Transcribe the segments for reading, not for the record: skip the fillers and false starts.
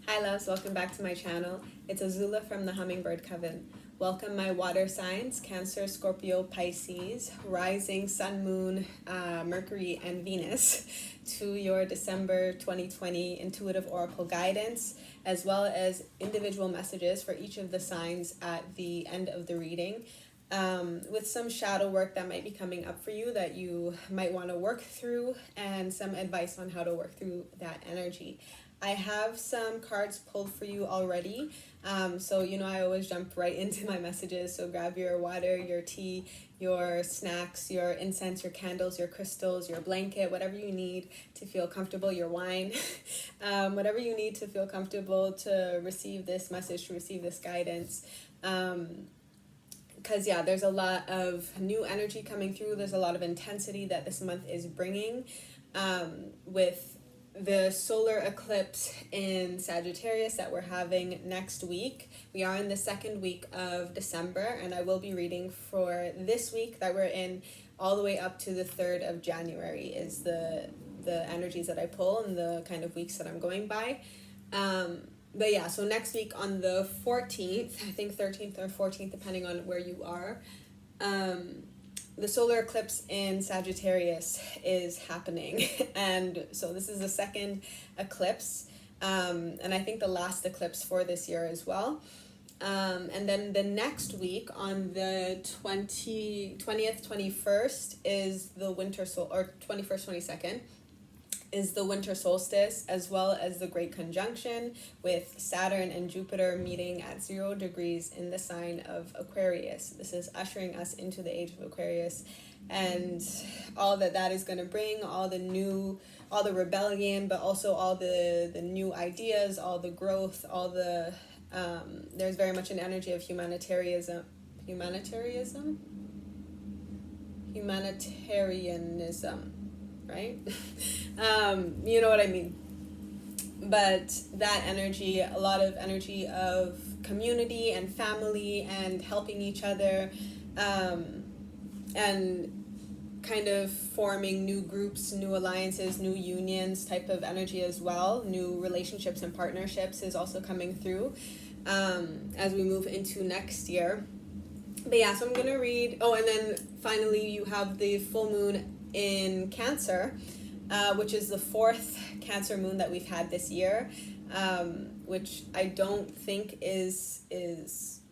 Hi loves, welcome back to my channel. It's Azula from the Hummingbird Coven. Welcome my water signs, Cancer, Scorpio, Pisces, rising, Sun, Moon, Mercury, and Venus to your December 2020 intuitive oracle guidance, as well as individual messages for each of the signs at the end of the reading. With some shadow work that might be coming up for you that you might want to work through, and some advice on how to work through that energy. I have some cards pulled for you already, so you know I always jump right into my messages, so grab your water, your tea, your snacks, your incense, your candles, your crystals, your blanket, whatever you need to feel comfortable, your wine, whatever you need to feel comfortable to receive this message, to receive this guidance. Because yeah, there's a lot of new energy coming through. There's a lot of intensity that this month is bringing, with the solar eclipse in Sagittarius that we're having next week. We are in the second week of December, and I will be reading for this week that we're in all the way up to the 3rd of January is the energies that I pull and the kind of weeks that I'm going by. But yeah, so next week on the 14th, I think 13th or 14th, depending on where you are, the solar eclipse in Sagittarius is happening. And so this is the second eclipse, and I think the last eclipse for this year as well. And then the next week on the 20th, 21st is the winter or 21st, 22nd is the winter solstice, as well as the great conjunction with Saturn and Jupiter meeting at 0 degrees in the sign of Aquarius. This is ushering us into the age of Aquarius, and all that is going to bring, all the rebellion, but also all the new ideas, all the growth, all the there's very much an energy of humanitarianism, right? You know what I mean. But that energy, a lot of energy of community and family and helping each other, and kind of forming new groups, new alliances, new unions type of energy as well. New relationships and partnerships is also coming through as we move into next year. But yeah, so I'm going to read, and then finally you have the full moon in Cancer, which is the 4th Cancer moon that we've had this year, which I don't think is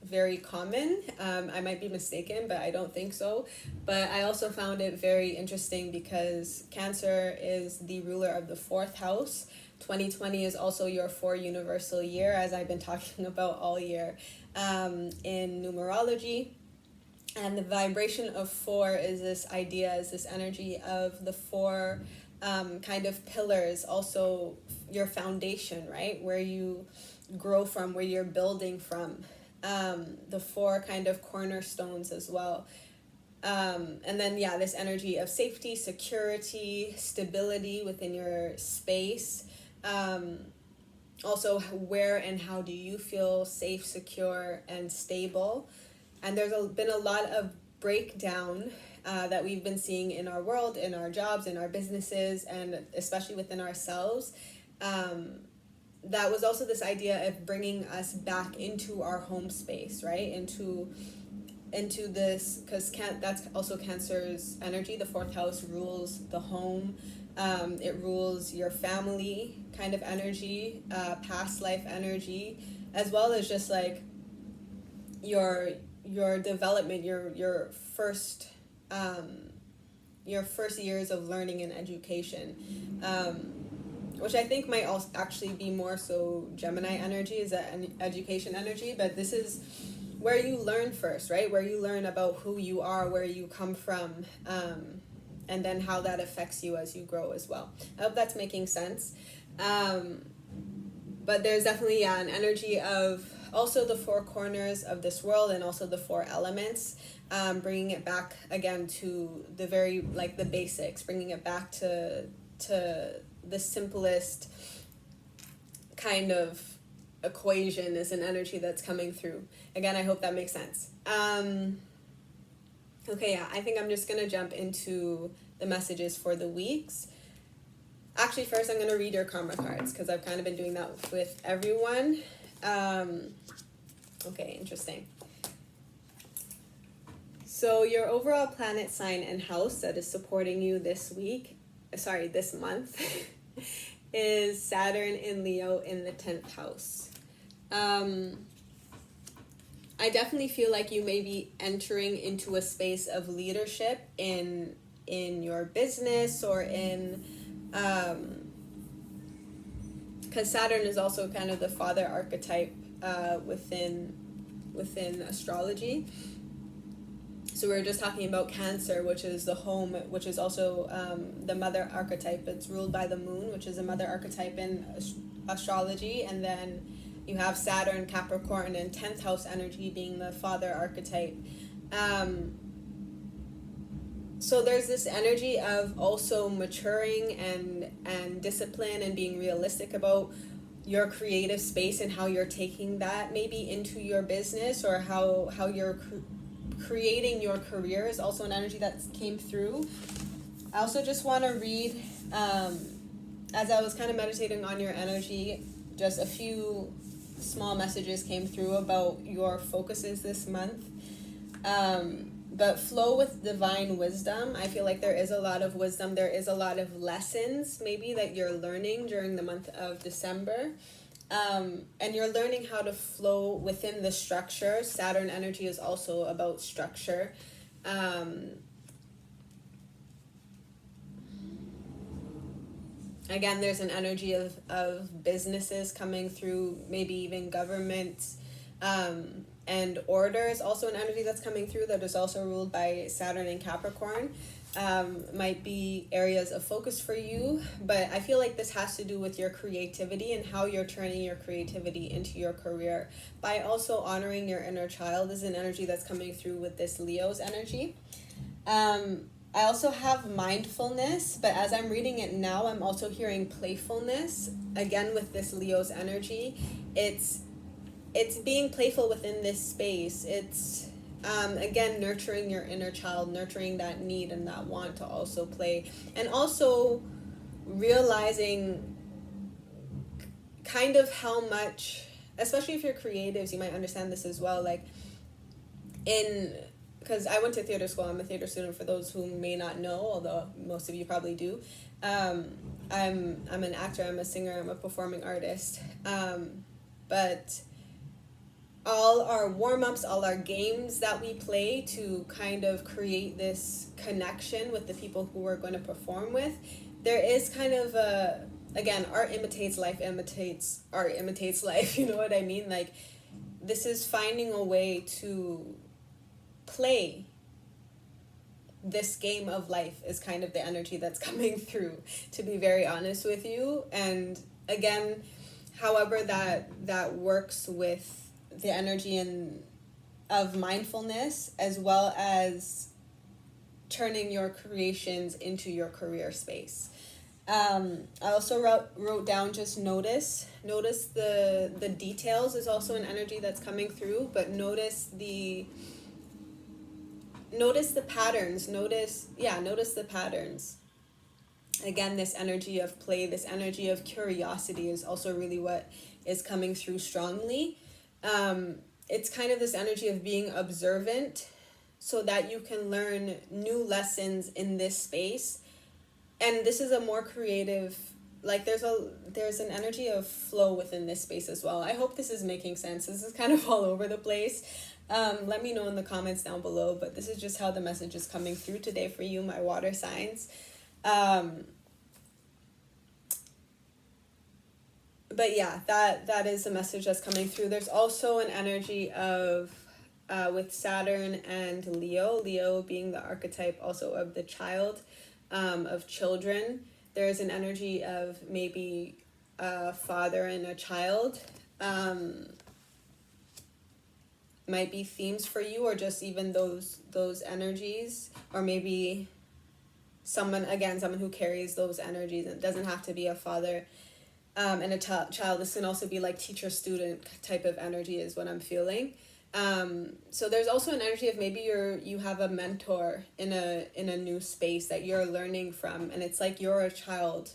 very common. I might be mistaken, but I don't think so. But I also found it very interesting because Cancer is the ruler of the 4th house. 2020 is also your 4 universal year, as I've been talking about all year in numerology. And the vibration of 4 is this idea, is this energy of the 4 kind of pillars, also your foundation, right? Where you grow from, where you're building from. The 4 kind of cornerstones as well. And then, yeah, this energy of safety, security, stability within your space. Also, where and how do you feel safe, secure, and stable? And there's been a lot of breakdown that we've been seeing in our world, in our jobs, in our businesses, and especially within ourselves. That was also this idea of bringing us back into our home space, right? Into this, because that's also Cancer's energy. The 4th house rules the home. It rules your family kind of energy, past life energy, as well as just like your development, your first years of learning and education, which I think might also actually be more so Gemini energy, is that an education energy. But this is where you learn first, right? Where you learn about who you are, where you come from, and then how that affects you as you grow as well. I hope that's making sense. But there's definitely an energy of also the 4 corners of this world, and also the 4 elements, bringing it back again to the very, like, the basics, bringing it back to the simplest kind of equation is an energy that's coming through. Again, I hope that makes sense. Okay, yeah, I think I'm just going to jump into the messages for the weeks. Actually, first I'm going to read your karma cards because I've kind of been doing that with everyone. Okay, interesting. So your overall planet sign and house that is supporting you this month is Saturn in Leo in the 10th house. I definitely feel like you may be entering into a space of leadership in your business or in, because Saturn is also kind of the father archetype within astrology. So we were just talking about Cancer, which is the home, which is also the mother archetype. It's ruled by the moon, which is a mother archetype in astrology. And then you have Saturn, Capricorn, and 10th house energy being the father archetype. So there's this energy of also maturing and discipline and being realistic about your creative space and how you're taking that maybe into your business, or how you're creating your career is also an energy that came through. I also just want to read, as I was kind of meditating on your energy, just a few small messages came through about your focuses this month. But flow with divine wisdom. I feel like there is a lot of wisdom. There is a lot of lessons maybe that you're learning during the month of December. And you're learning how to flow within the structure. Saturn energy is also about structure. Again, there's an energy of businesses coming through, maybe even government, and order is also an energy that's coming through that is also ruled by Saturn and Capricorn. Might be areas of focus for you, but I feel like this has to do with your creativity and how you're turning your creativity into your career. By also honoring your inner child is an energy that's coming through with this Leo's energy. I also have mindfulness, but as I'm reading it now, I'm also hearing playfulness. Again, with this Leo's energy, it's being playful within this space. It's again, nurturing your inner child, nurturing that need and that want to also play, and also realizing kind of how much, especially if you're creatives, you might understand this as well, like because I went to theater school. I'm a theater student for those who may not know, although most of you probably do. I'm an actor, I'm a singer, I'm a performing artist, but all our warm-ups, all our games that we play to kind of create this connection with the people who we're going to perform with, there is kind of a, again, art imitates life, art imitates life, you know what I mean? Like, this is finding a way to play this game of life is kind of the energy that's coming through, to be very honest with you. And again, however that works with the energy of mindfulness, as well as turning your creations into your career space. I also wrote down just notice the details is also an energy that's coming through, but notice the patterns, notice the patterns. Again, this energy of play, this energy of curiosity is also really what is coming through strongly. It's kind of this energy of being observant so that you can learn new lessons in this space. And this is a more creative, like there's an energy of flow within this space as well. I hope this is making sense. This is kind of all over the place. Let me know in the comments down below, but this is just how the message is coming through today for you, my water signs. But yeah, that is the message that's coming through. There's also an energy of, with Saturn and Leo being the archetype also of the child, of children. There's an energy of maybe a father and a child. Might be themes for you, or just even those energies, or maybe someone who carries those energies. It doesn't have to be a father and a child. This can also be like teacher-student type of energy is what I'm feeling. So there's also an energy of maybe you have a mentor in a new space that you're learning from, and it's like you're a child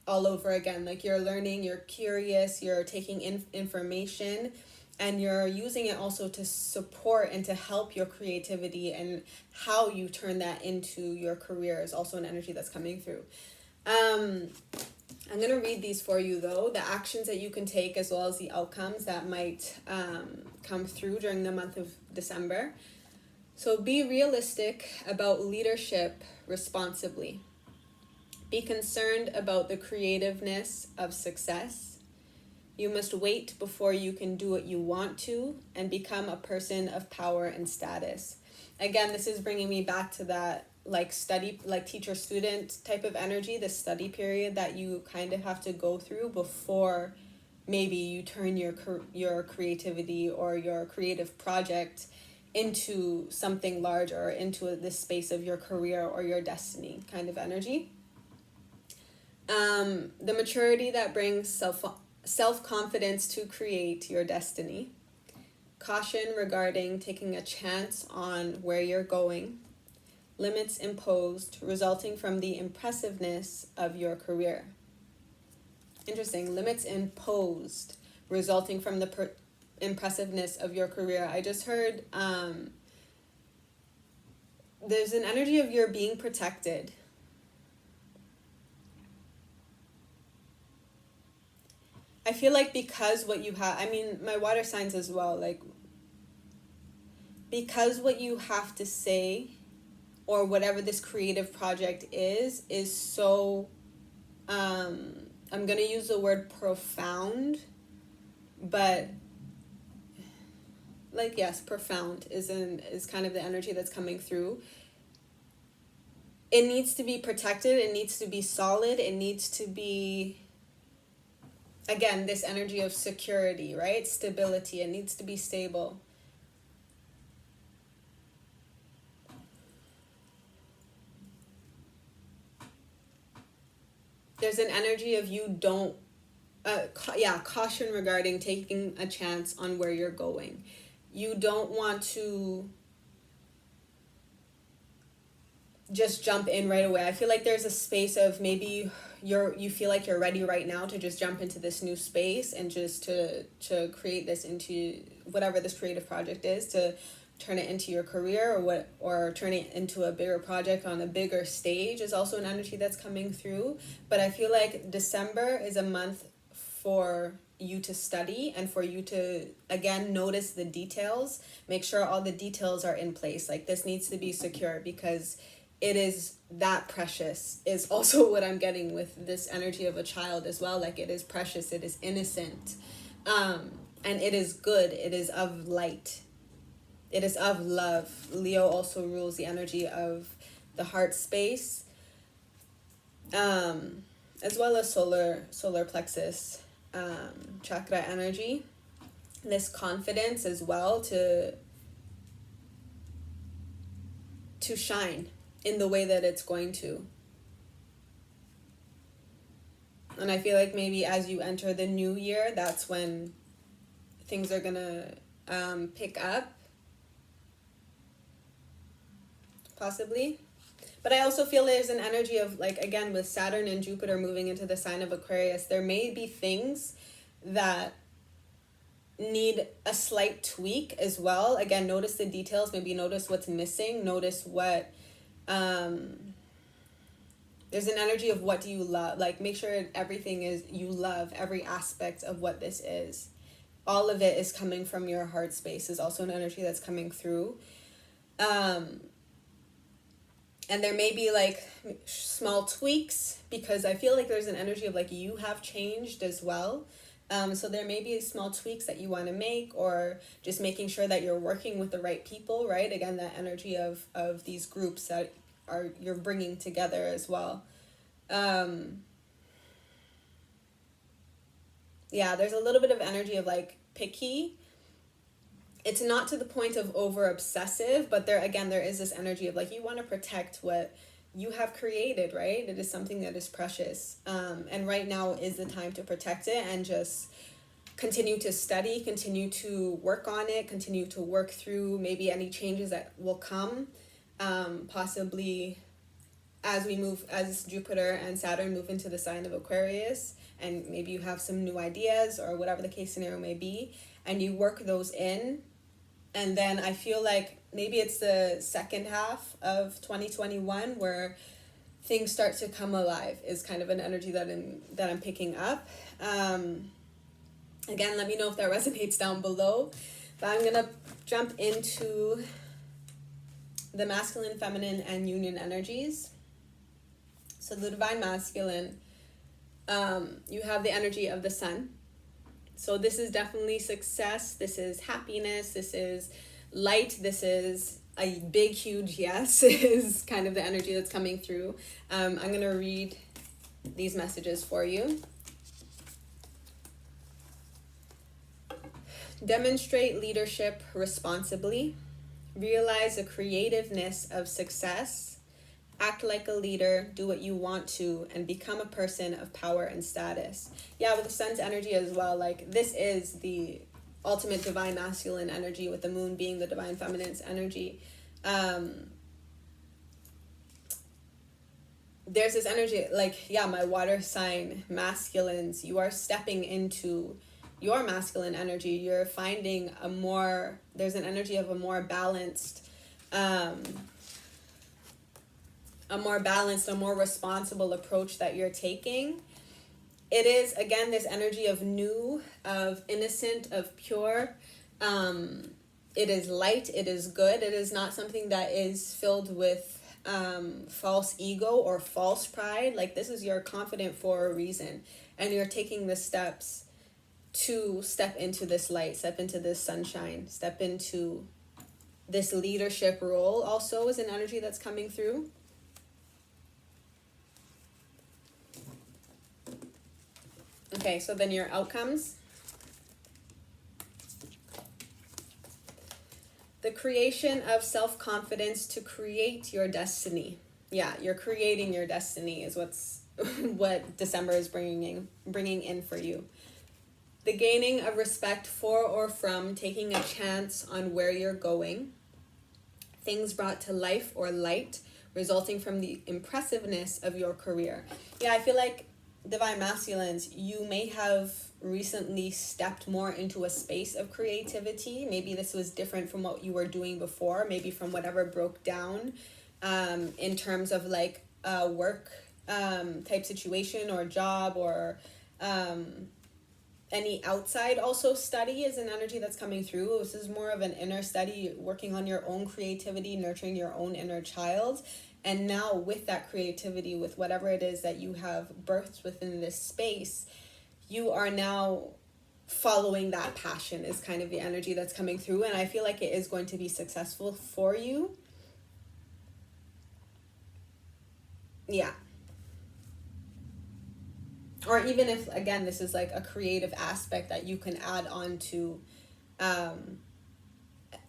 all over again. Like you're learning, you're curious, you're taking in information, and you're using it also to support and to help your creativity, and how you turn that into your career is also an energy that's coming through. I'm going to read these for you though, the actions that you can take as well as the outcomes that might come through during the month of December. So be realistic about leadership responsibly. Be concerned about the creativeness of success. You must wait before you can do what you want to, and become a person of power and status. Again, this is bringing me back to that like study, like teacher student type of energy, the study period that you kind of have to go through before maybe you turn your creativity or your creative project into something large, or into this space of your career or your destiny kind of energy. The maturity that brings self-confidence to create your destiny. Caution regarding taking a chance on where you're going. Limits imposed resulting from the impressiveness of your career. Interesting. Limits imposed resulting from the impressiveness of your career. I just heard there's an energy of you're being protected. I feel like because what you have, I mean, my water signs as well, like, because what you have to say, or whatever this creative project is so, I'm going to use the word profound, but, like, yes, profound is kind of the energy that's coming through. It needs to be protected, it needs to be solid, it needs to be, again, this energy of security, right? Stability. It needs to be stable. There's an energy of you don't, caution regarding taking a chance on where you're going. You don't want to just jump in right away. I feel like there's a space of maybe you feel like you're ready right now to just jump into this new space and just to create this into whatever this creative project is, to turn it into your career, or turn it into a bigger project on a bigger stage is also an energy that's coming through. But I feel like December is a month for you to study and for you to, again, notice the details, make sure all the details are in place. Like, this needs to be secure because it is that precious is also what I'm getting with this energy of a child as well. Like, it is precious, it is innocent, and it is good, it is of light, it is of love. Leo also rules the energy of the heart space, as well as solar plexus chakra energy. This confidence as well to shine in the way that it's going to. And I feel like maybe as you enter the new year, that's when things are gonna pick up, possibly. But I also feel there's an energy of, like, again, with Saturn and Jupiter moving into the sign of Aquarius, there may be things that need a slight tweak as well. Again, notice the details, maybe notice what's missing, notice what there's an energy of what do you love, like, make sure everything is, you love every aspect of what this is. All of it is coming from your heart space is also an energy that's coming through. And there may be like small tweaks, because I feel like there's an energy of like you have changed as well. So there may be small tweaks that you want to make, or just making sure that you're working with the right people, right? Again, that energy of these groups that you're bringing together as well. Yeah, there's a little bit of energy of like picky. It's not to the point of over obsessive, but there is this energy of like you want to protect what you have created, right? It is something that is precious. And right now is the time to protect it and just continue to study, continue to work on it, continue to work through maybe any changes that will come, possibly as Jupiter and Saturn move into the sign of Aquarius, and maybe you have some new ideas or whatever the case scenario may be, and you work those in. And then I feel like maybe it's the second half of 2021 where things start to come alive, is kind of an energy that I'm picking up. Again, let me know if that resonates down below. But I'm gonna jump into the masculine, feminine, and union energies. So the divine masculine, you have the energy of the sun. So this is definitely success. This is happiness. This is light. This is a big, huge yes, is kind of the energy that's coming through. I'm going to read these messages for you. Demonstrate leadership responsibly. Realize the creativeness of success. Act like a leader, do what you want to, and become a person of power and status. Yeah, with the sun's energy as well, like this is the ultimate divine masculine energy, with the moon being the divine feminine's energy. There's this energy, like, yeah, my water sign masculines, you are stepping into your masculine energy. You're finding there's an energy of a more balanced, a more responsible approach that you're taking. It is, again, this energy of new, of innocent, of pure. It is light, it is good. It is not something that is filled with false ego or false pride. Like, this is, you're confident for a reason, and you're taking the steps to step into this light, step into this sunshine, step into this leadership role. Also is an energy that's coming through. Okay, so then your outcomes. The creation of self-confidence to create your destiny. Yeah, you're creating your destiny is what December is bringing in for you. The gaining of respect for or from taking a chance on where you're going. Things brought to life or light, resulting from the impressiveness of your career. Yeah, I feel like divine masculines, you may have recently stepped more into a space of creativity. Maybe this was different from what you were doing before, maybe from whatever broke down in terms of like a work type situation or job, or any outside also study is an energy that's coming through. This is more of an inner study, working on your own creativity, nurturing your own inner child. And now with that creativity, with whatever it is that you have birthed within this space, you are now following that passion is kind of the energy that's coming through. And I feel like it is going to be successful for you. Yeah. Or even if, again, this is like a creative aspect that you can add on to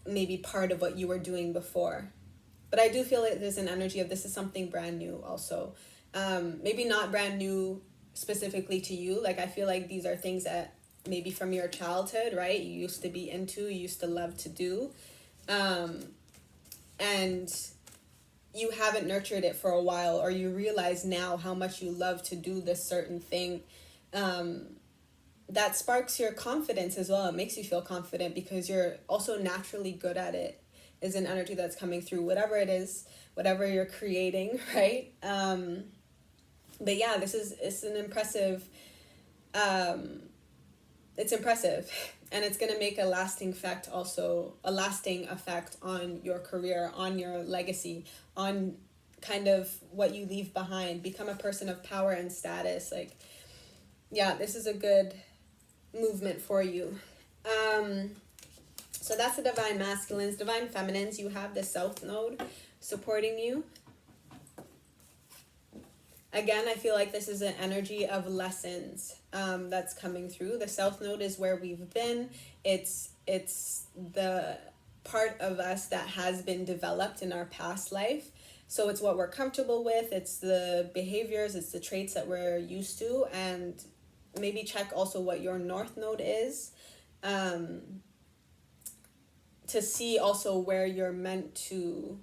maybe part of what you were doing before. But I do feel like there's an energy of this is something brand new also. Maybe not brand new specifically to you. Like, I feel like these are things that maybe from your childhood, right? You used to be into, you used to love to do. And you haven't nurtured it for a while, or you realize now how much you love to do this certain thing. That sparks your confidence as well. It makes you feel confident because you're also naturally good at it, is an energy that's coming through, whatever it is, whatever you're creating, right? But yeah, it's an impressive, it's impressive, and it's going to make a lasting effect on your career, on your legacy, on kind of what you leave behind, become a person of power and status. Like, yeah, this is a good movement for you. So that's the divine masculines. Divine feminines, you have the South Node supporting you. Again, I feel like this is an energy of lessons that's coming through. The South Node is where we've been. It's the part of us that has been developed in our past life. So it's what we're comfortable with. It's the behaviors, it's the traits that we're used to. And maybe check also what your North Node is. To see also where you're meant to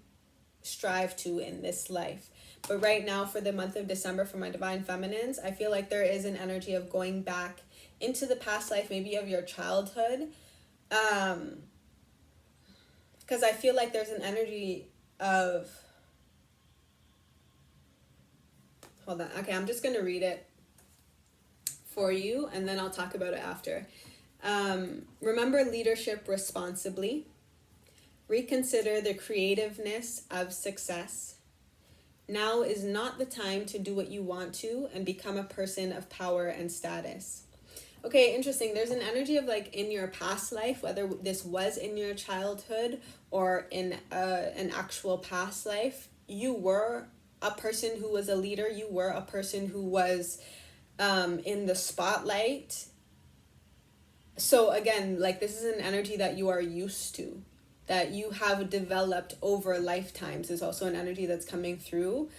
strive to in this life. But right now, for the month of December, for my divine feminines, I feel like there is an energy of going back into the past life, maybe of your childhood. Because I feel like there's an energy of... Hold on. Okay, I'm just going to read it for you, and then I'll talk about it after. Remember leadership responsibly. Reconsider the creativeness of success. Now is not the time to do what you want to and become a person of power and status. Okay, interesting. There's an energy of like in your past life, whether this was in your childhood or in an actual past life, you were a person who was a leader. You were a person who was in the spotlight. So again, like this is an energy that you are used to, that you have developed over lifetimes, is also an energy that's coming through.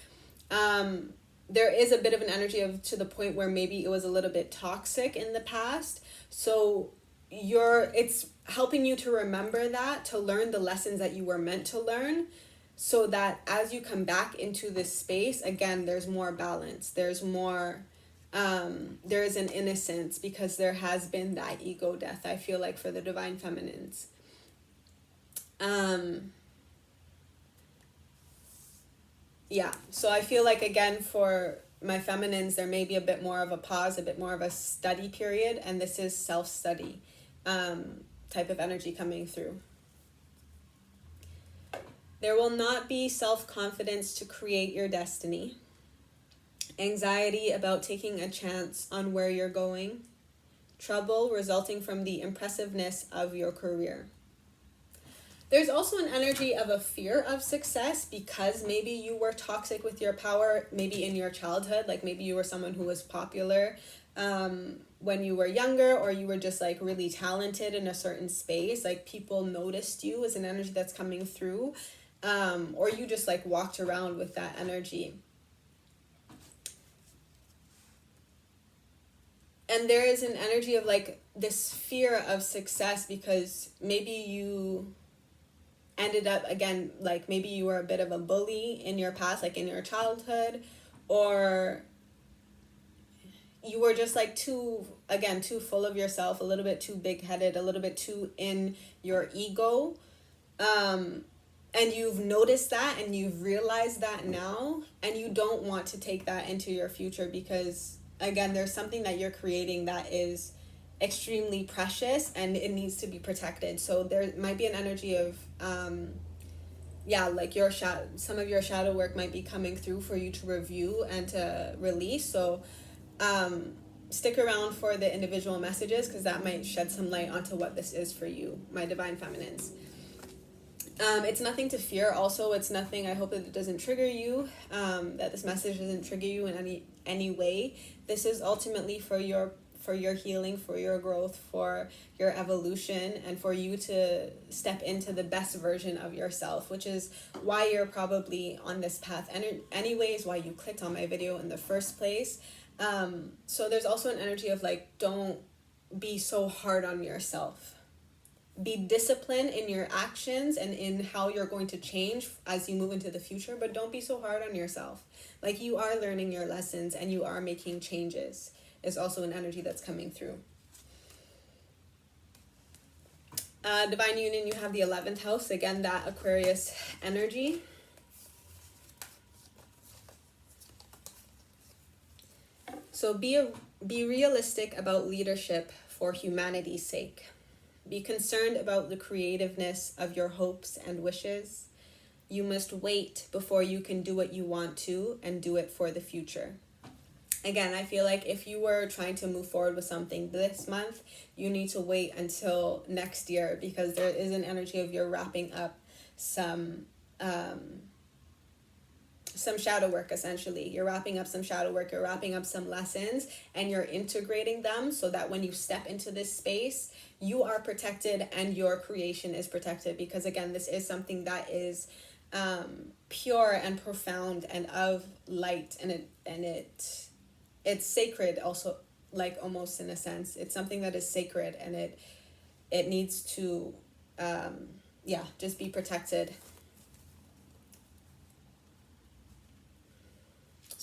There is a bit of an energy of to the point where maybe it was a little bit toxic in the past. So it's helping you to remember that, to learn the lessons that you were meant to learn, so that as you come back into this space, again, there's more balance. There's more, there is an innocence, because there has been that ego death, I feel like, for the divine feminines. Yeah, so I feel like, again, for my feminines, there may be a bit more of a pause, a bit more of a study period, and this is self-study type of energy coming through. There will not be self-confidence to create your destiny. Anxiety about taking a chance on where you're going. Trouble resulting from the impressiveness of your career. There's also an energy of a fear of success, because maybe you were toxic with your power, maybe in your childhood, like maybe you were someone who was popular when you were younger, or you were just like really talented in a certain space, like people noticed you, is an energy that's coming through, or you just like walked around with that energy. And there is an energy of like this fear of success, because maybe you ended up, again, like maybe you were a bit of a bully in your past, like in your childhood, or you were just like too full of yourself, a little bit too big-headed, a little bit too in your ego, and you've noticed that and you've realized that now, and you don't want to take that into your future, because again, there's something that you're creating that is extremely precious and it needs to be protected. So there might be an energy of like your some of your shadow work might be coming through for you to review and to release. So stick around for the individual messages, because that might shed some light onto what this is for you, my divine feminines. It's nothing to fear. Also, it's nothing, I hope that it doesn't trigger you, that this message doesn't trigger you in any way. This is ultimately for your healing, for your growth, for your evolution, and for you to step into the best version of yourself, which is why you're probably on this path anyways, why you clicked on my video in the first place. So there's also an energy of like, don't be so hard on yourself. Be disciplined in your actions and in how you're going to change as you move into the future, but don't be so hard on yourself. Like, you are learning your lessons and you are making changes, is also an energy that's coming through. Divine Union, you have the 11th house, again, that Aquarius energy. So be realistic about leadership for humanity's sake. Be concerned about the creativeness of your hopes and wishes. You must wait before you can do what you want to, and do it for the future. Again, I feel like if you were trying to move forward with something this month, you need to wait until next year, because there is an energy of you're wrapping up some shadow work, essentially. You're wrapping up some shadow work, you're wrapping up some lessons, and you're integrating them so that when you step into this space, you are protected and your creation is protected. Because again, this is something that is pure and profound and of light, and it's sacred also, like almost in a sense. It's something that is sacred, and it needs to just be protected.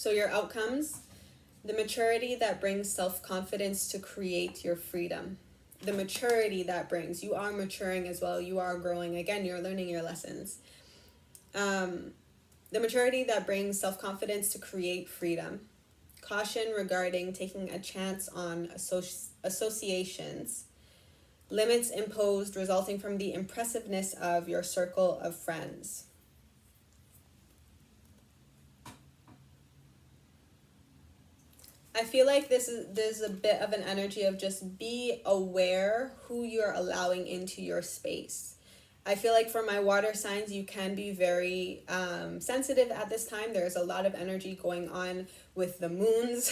So your outcomes, the maturity that brings self-confidence to create your freedom. The maturity that brings, you are maturing as well. You are growing. Again, you're learning your lessons. The maturity that brings self-confidence to create freedom. Caution regarding taking a chance on associations. Limits imposed resulting from the impressiveness of your circle of friends. I feel like there's a bit of an energy of just be aware who you're allowing into your space. I feel like for my water signs, you can be very sensitive at this time. There's a lot of energy going on with the moons,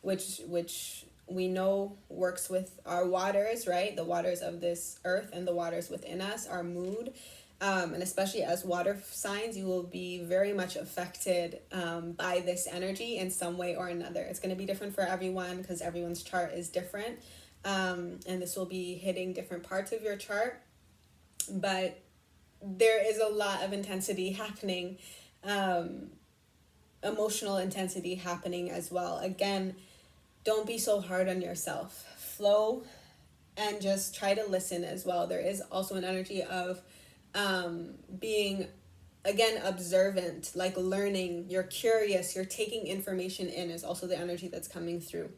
which we know works with our waters, right? The waters of this earth and the waters within us, our mood. And especially as water signs, you will be very much affected by this energy in some way or another. It's going to be different for everyone because everyone's chart is different. And this will be hitting different parts of your chart. But there is a lot of intensity happening, emotional intensity happening as well. Again, don't be so hard on yourself. Flow and just try to listen as well. There is also an energy of being, again, observant, like learning. You're curious, you're taking information in is also the energy that's coming through.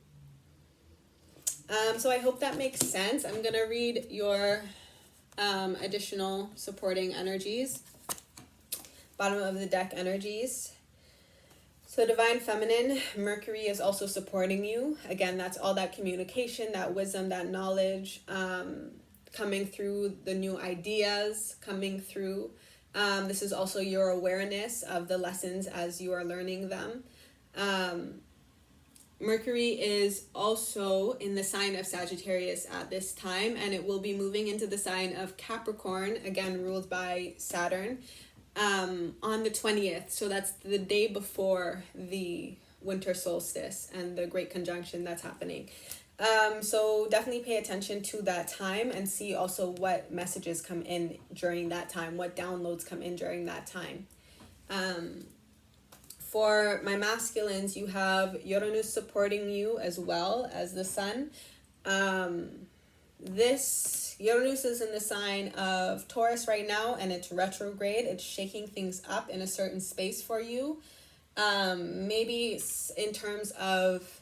So I hope that makes sense. I'm going to read your additional supporting energies. Bottom of the deck energies. So Divine Feminine, Mercury is also supporting you. Again, that's all that communication, that wisdom, that knowledge, coming through, the new ideas coming through. This is also your awareness of the lessons as you are learning them. Mercury is also in the sign of Sagittarius at this time, and it will be moving into the sign of Capricorn, again ruled by Saturn, on the 20th. So that's the day before the winter solstice and the great conjunction that's happening. So definitely pay attention to that time and see also what messages come in during that time, what downloads come in during that time. For my masculines, you have Uranus supporting you as well as the sun. This Uranus is in the sign of Taurus right now, and it's retrograde. It's shaking things up in a certain space for you. Maybe in terms of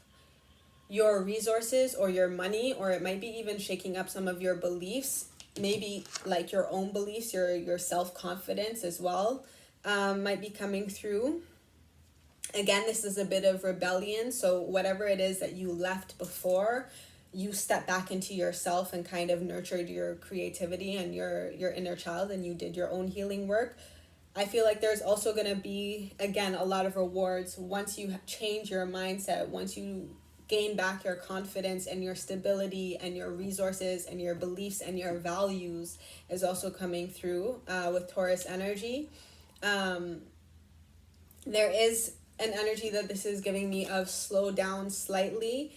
your resources or your money, or it might be even shaking up some of your beliefs, maybe like your own beliefs, your self-confidence as well, might be coming through. Again, this is a bit of rebellion. So whatever it is that you left before, you step back into yourself and kind of nurtured your creativity and your inner child, and you did your own healing work. I feel like there's also going to be, again, a lot of rewards once you change your mindset, once you gain back your confidence and your stability and your resources and your beliefs and your values is also coming through with Taurus energy. There is an energy that this is giving me of slow down slightly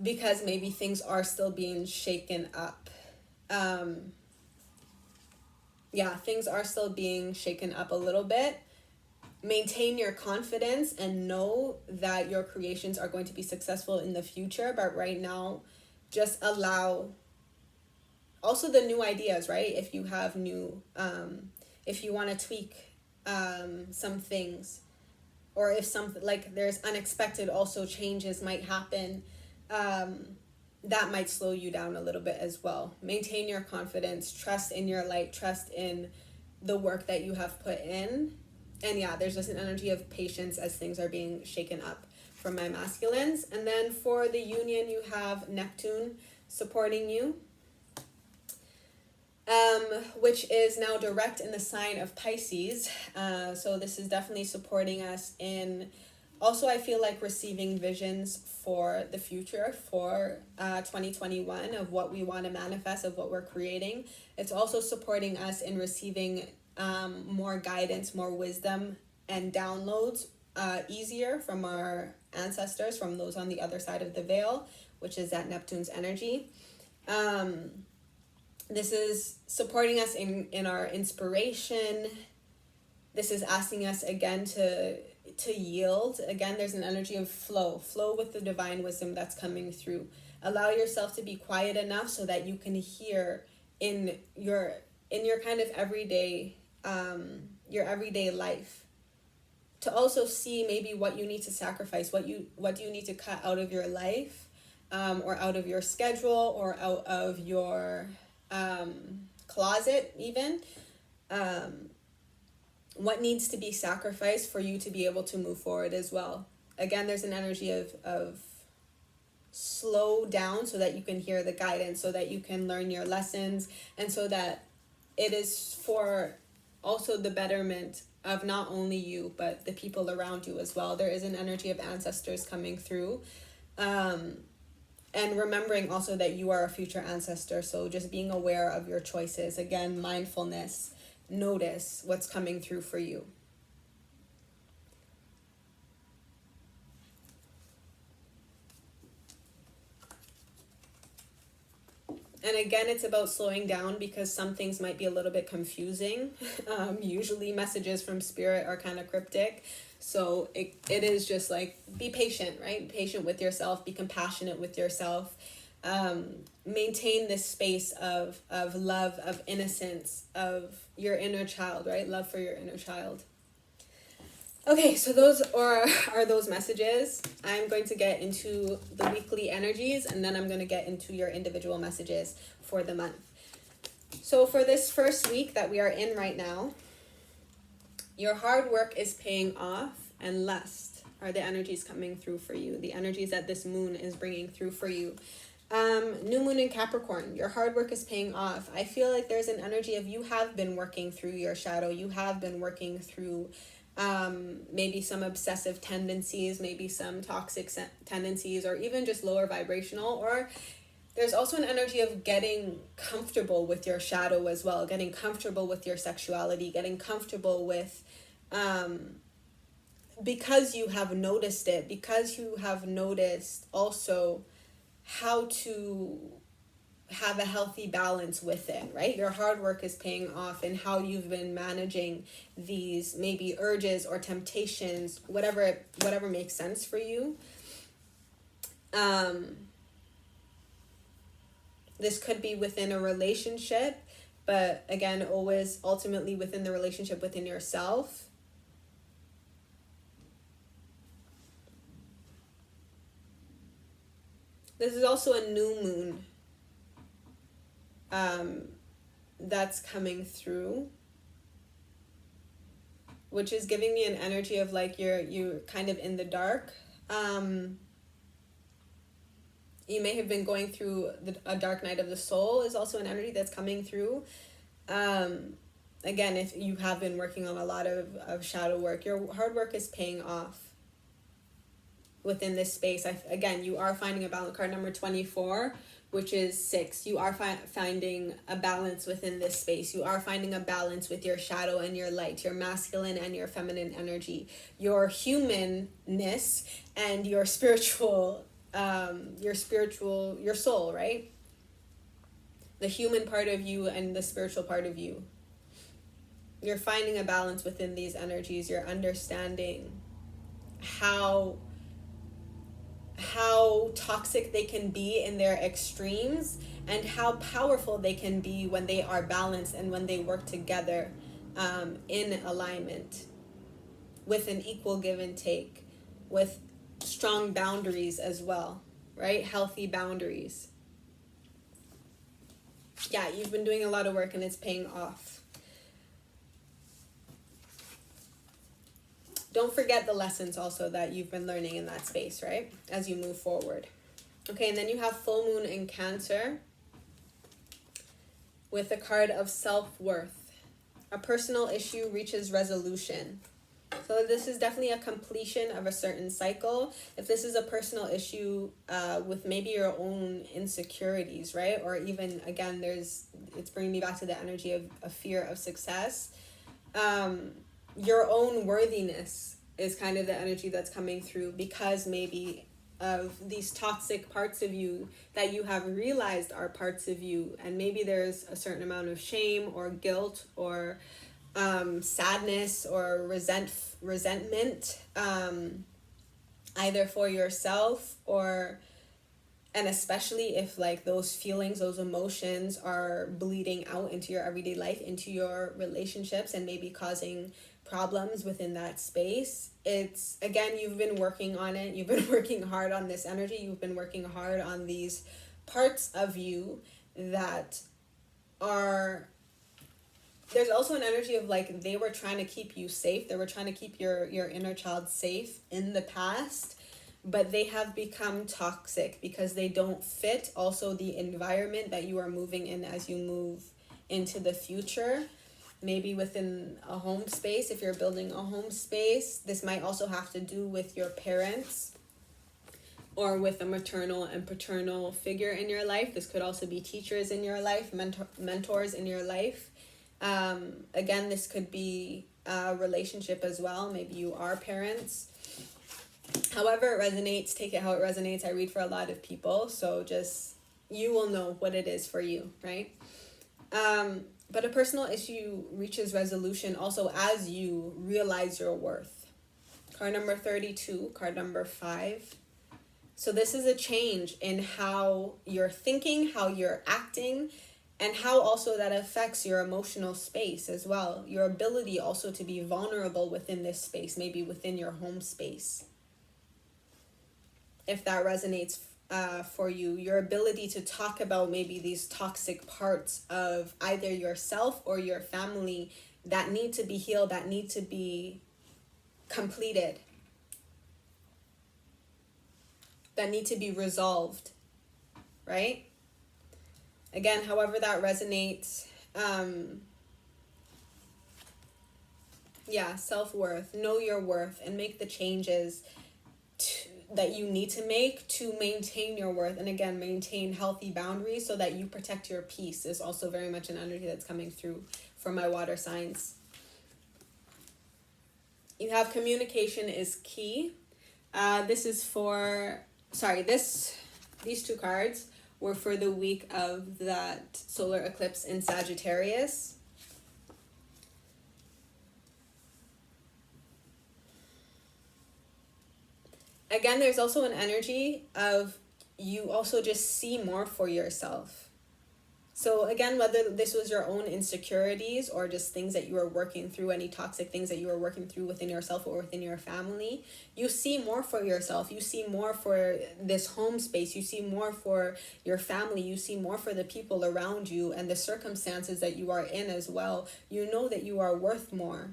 because maybe things are still being shaken up. Things are still being shaken up a little bit. Maintain your confidence and know that your creations are going to be successful in the future. But right now, just allow also the new ideas, right? If you have new, if you want to tweak some things, or if something like there's unexpected also changes might happen, that might slow you down a little bit as well. Maintain your confidence, trust in your light, trust in the work that you have put in. And yeah, there's just an energy of patience as things are being shaken up for my masculines. And then for the union, you have Neptune supporting you, which is now direct in the sign of Pisces. So this is definitely supporting us in, also I feel like receiving visions for the future, for 2021, of what we want to manifest, of what we're creating. It's also supporting us in receiving more guidance, more wisdom and downloads easier from our ancestors, from those on the other side of the veil, which is that Neptune's energy. This is supporting us in our inspiration. This is asking us again to to yield. Again, there's an energy of flow with the divine wisdom that's coming through. Allow yourself to be quiet enough so that you can hear in your kind of everyday your everyday life, to also see maybe what you need to sacrifice, what do you need to cut out of your life, or out of your schedule, or out of your closet even. What needs to be sacrificed for you to be able to move forward as well. Again, there's an energy of slow down so that you can hear the guidance, so that you can learn your lessons, and so that it is for also the betterment of not only you, but the people around you as well. There is an energy of ancestors coming through. And remembering also that you are a future ancestor. So just being aware of your choices. Again, mindfulness. Notice what's coming through for you. And again, it's about slowing down, because some things might be a little bit confusing. Usually messages from spirit are kind of cryptic. So it is just like, be patient, right? Patient with yourself, be compassionate with yourself. Maintain this space of love, of innocence, of your inner child, right? Love for your inner child. Okay, so those are those messages. I'm going to get into the weekly energies, and then I'm going to get into your individual messages for the month. So for this first week that we are in right now, your hard work is paying off, and lust are the energies coming through for you. The energies that this moon is bringing through for you. New moon in Capricorn, your hard work is paying off. I feel like there's an energy of you have been working through your shadow. You have been working through maybe some obsessive tendencies, maybe some toxic tendencies, or even just lower vibrational. Or there's also an energy of getting comfortable with your shadow as well, getting comfortable with your sexuality, getting comfortable with, because you have noticed it, because you have noticed also how to have a healthy balance with it, right? Your hard work is paying off in how you've been managing these maybe urges or temptations, whatever makes sense for you. This could be within a relationship, but again, always ultimately within the relationship, within yourself. This is also a new moon that's coming through, which is giving me an energy of like you're kind of in the dark. You may have been going through a dark night of the soul is also an energy that's coming through. Again, if you have been working on a lot of shadow work, your hard work is paying off within this space. Again, you are finding a balance. Card number 24, which is 6. You are finding a balance within this space. You are finding a balance with your shadow and your light, your masculine and your feminine energy, your humanness and your spiritual, your soul, right? The human part of you and the spiritual part of you. You're finding a balance within these energies. You're understanding how toxic they can be in their extremes, and how powerful they can be when they are balanced and when they work together in alignment with an equal give and take, with strong boundaries as well, right? Healthy boundaries. Yeah, you've been doing a lot of work and it's paying off. Don't forget the lessons also that you've been learning in that space, right? As you move forward. Okay, and then you have full moon in Cancer with the card of self-worth. A personal issue reaches resolution. So this is definitely a completion of a certain cycle. If this is a personal issue with maybe your own insecurities, right? Or even, again, it's bringing me back to the energy of a fear of success. Your own worthiness is kind of the energy that's coming through, because maybe of these toxic parts of you that you have realized are parts of you, and maybe there's a certain amount of shame or guilt or sadness or resentment, either for yourself or, and especially if like those feelings, those emotions are bleeding out into your everyday life, into your relationships, and maybe causing problems within that space. It's, again, you've been working on it. You've been working hard on this energy. You've been working hard on these parts of you that are, there's also an energy of like they were trying to keep you safe. They were trying to keep your inner child safe in the past, but they have become toxic because they don't fit also the environment that you are moving in as you move into the future. Maybe within a home space, if you're building a home space, this might also have to do with your parents or with a maternal and paternal figure in your life. This could also be teachers in your life, mentors in your life. Again, this could be a relationship as well. Maybe you are parents. However it resonates, take it how it resonates. I read for a lot of people, so just, you will know what it is for you, right? But a personal issue reaches resolution also as you realize your worth. Card number 32, card number 5. So this is a change in how you're thinking, how you're acting, and how also that affects your emotional space as well. Your ability also to be vulnerable within this space, maybe within your home space. If that resonates for you, your ability to talk about maybe these toxic parts of either yourself or your family that need to be healed, that need to be completed, that need to be resolved, right? Again, however that resonates, self-worth, know your worth, and make the changes that you need to make to maintain your worth. And again, maintain healthy boundaries so that you protect your peace is also very much an energy that's coming through for my water signs. You have communication is key. This is for, these two cards were for the week of that solar eclipse in Sagittarius. Again, there's also an energy of you also just see more for yourself. So again, whether this was your own insecurities or just things that you were working through, any toxic things that you were working through within yourself or within your family, you see more for yourself. You see more for this home space. You see more for your family. You see more for the people around you and the circumstances that you are in as well. You know that you are worth more,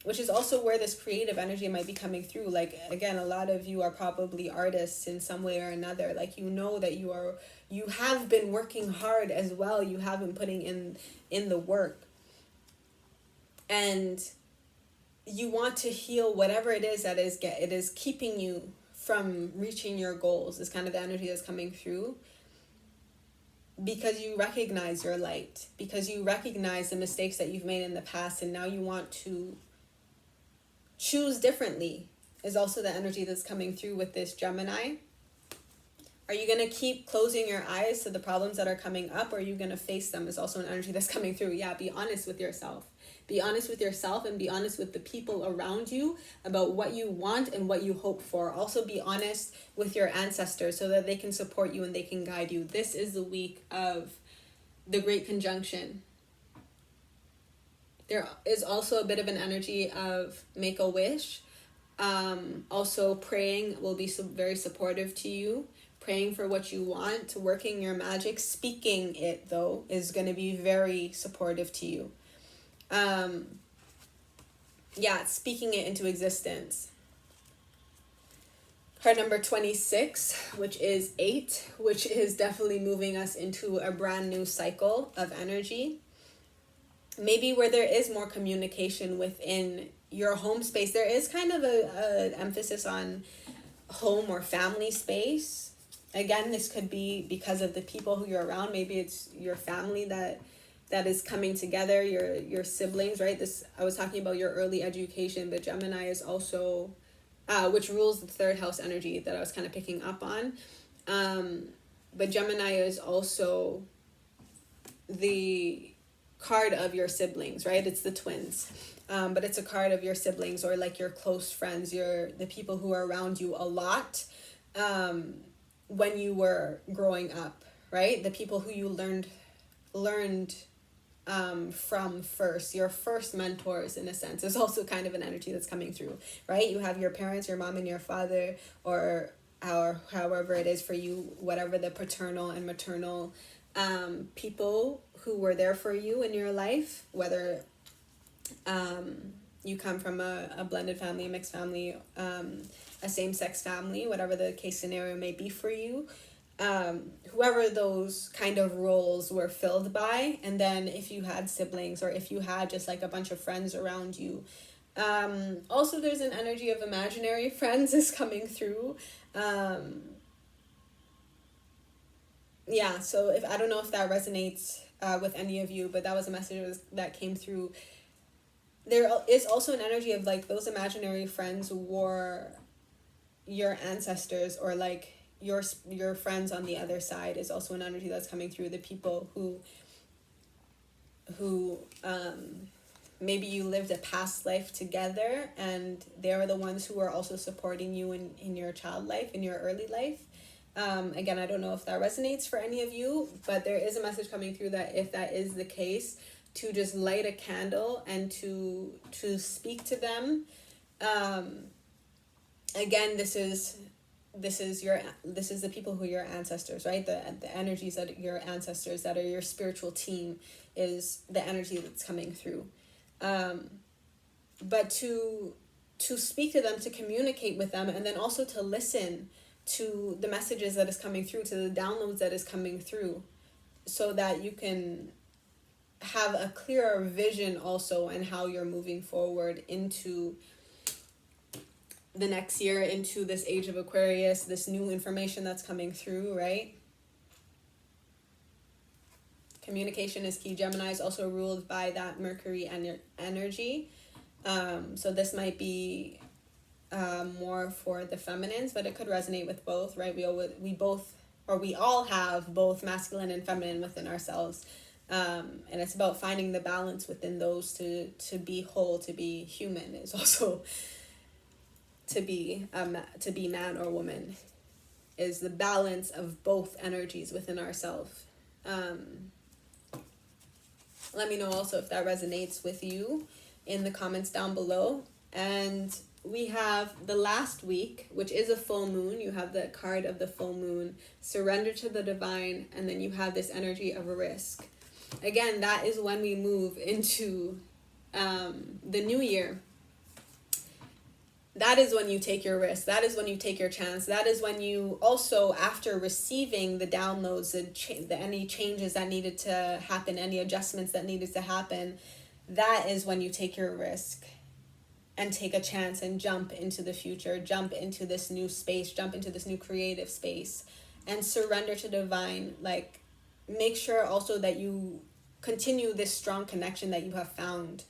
which is also where this creative energy might be coming through. Like, again, a lot of you are probably artists in some way or another. Like, you know that you have been working hard as well. You have been putting in the work. And you want to heal whatever it is that it is keeping you from reaching your goals. Is kind of the energy that's coming through. Because you recognize your light. Because you recognize the mistakes that you've made in the past. And now you want to choose differently is also the energy that's coming through with this Gemini. Are you going to keep closing your eyes to the problems that are coming up, or are you going to face them is also an energy that's coming through. Yeah, be honest with yourself. Be honest with yourself and be honest with the people around you about what you want and what you hope for. Also be honest with your ancestors so that they can support you and they can guide you. This is the week of the Great Conjunction. There is also a bit of an energy of make a wish. Also praying will be very supportive to you. Praying for what you want, working your magic, speaking it though is going to be very supportive to you. Speaking it into existence. Card number 26, which is 8, which is definitely moving us into a brand new cycle of energy. Maybe where there is more communication within your home space. There is kind of a emphasis on home or family space. Again, this could be because of the people who you're around. Maybe it's your family that is coming together, your siblings, right? I was talking about your early education, but Gemini is also, which rules the third house energy that I was kind of picking up on. But Gemini is also the card of your siblings, right? It's the twins. But it's a card of your siblings, or like your close friends, the people who are around you a lot when you were growing up, right? The people who you learned from first, your first mentors, in a sense, is also kind of an energy that's coming through, right? You have your parents, your mom and your father, or however it is for you, whatever the paternal and maternal people who were there for you in your life, whether you come from a blended family, a mixed family, a same-sex family, whatever the case scenario may be for you, whoever those kind of roles were filled by. And then if you had siblings, or if you had just like a bunch of friends around you, also there's an energy of imaginary friends is coming through. Yeah, so I don't know if that resonates with any of you, but that was a message that came through. There is also an energy of like those imaginary friends were your ancestors, or like your friends on the other side is also an energy that's coming through. The people who maybe you lived a past life together, and they're the ones who are also supporting you in your child life, in your early life. Again, I don't know if that resonates for any of you, but there is a message coming through that if that is the case, to just light a candle and to speak to them. Again, this is the people who are your ancestors, right? The energies that are your ancestors, that are your spiritual team, is the energy that's coming through. But to speak to them, to communicate with them, and then also to listen to the messages that is coming through, to the downloads that is coming through, so that you can have a clearer vision also in how you're moving forward into the next year, into this age of Aquarius, this new information that's coming through, right? Communication is key. Gemini is also ruled by that Mercury energy. So this might be more for the feminines, but it could resonate with both, right? We all have both masculine and feminine within ourselves. And it's about finding the balance within those to be whole, to be human, is also to be man or woman, is the balance of both energies within ourselves. Let me know also if that resonates with you in the comments down below. And we have the last week, which is a full moon. You have the card of the full moon, surrender to the divine, and then you have this energy of a risk. Again, that is when we move into the new year. That is when you take your risk. That is when you take your chance. That is when you also, after receiving the downloads, any changes that needed to happen, any adjustments that needed to happen, that is when you take your risk and take a chance and jump into the future, jump into this new space, jump into this new creative space, and surrender to divine. Like, make sure also that you continue this strong connection that you have found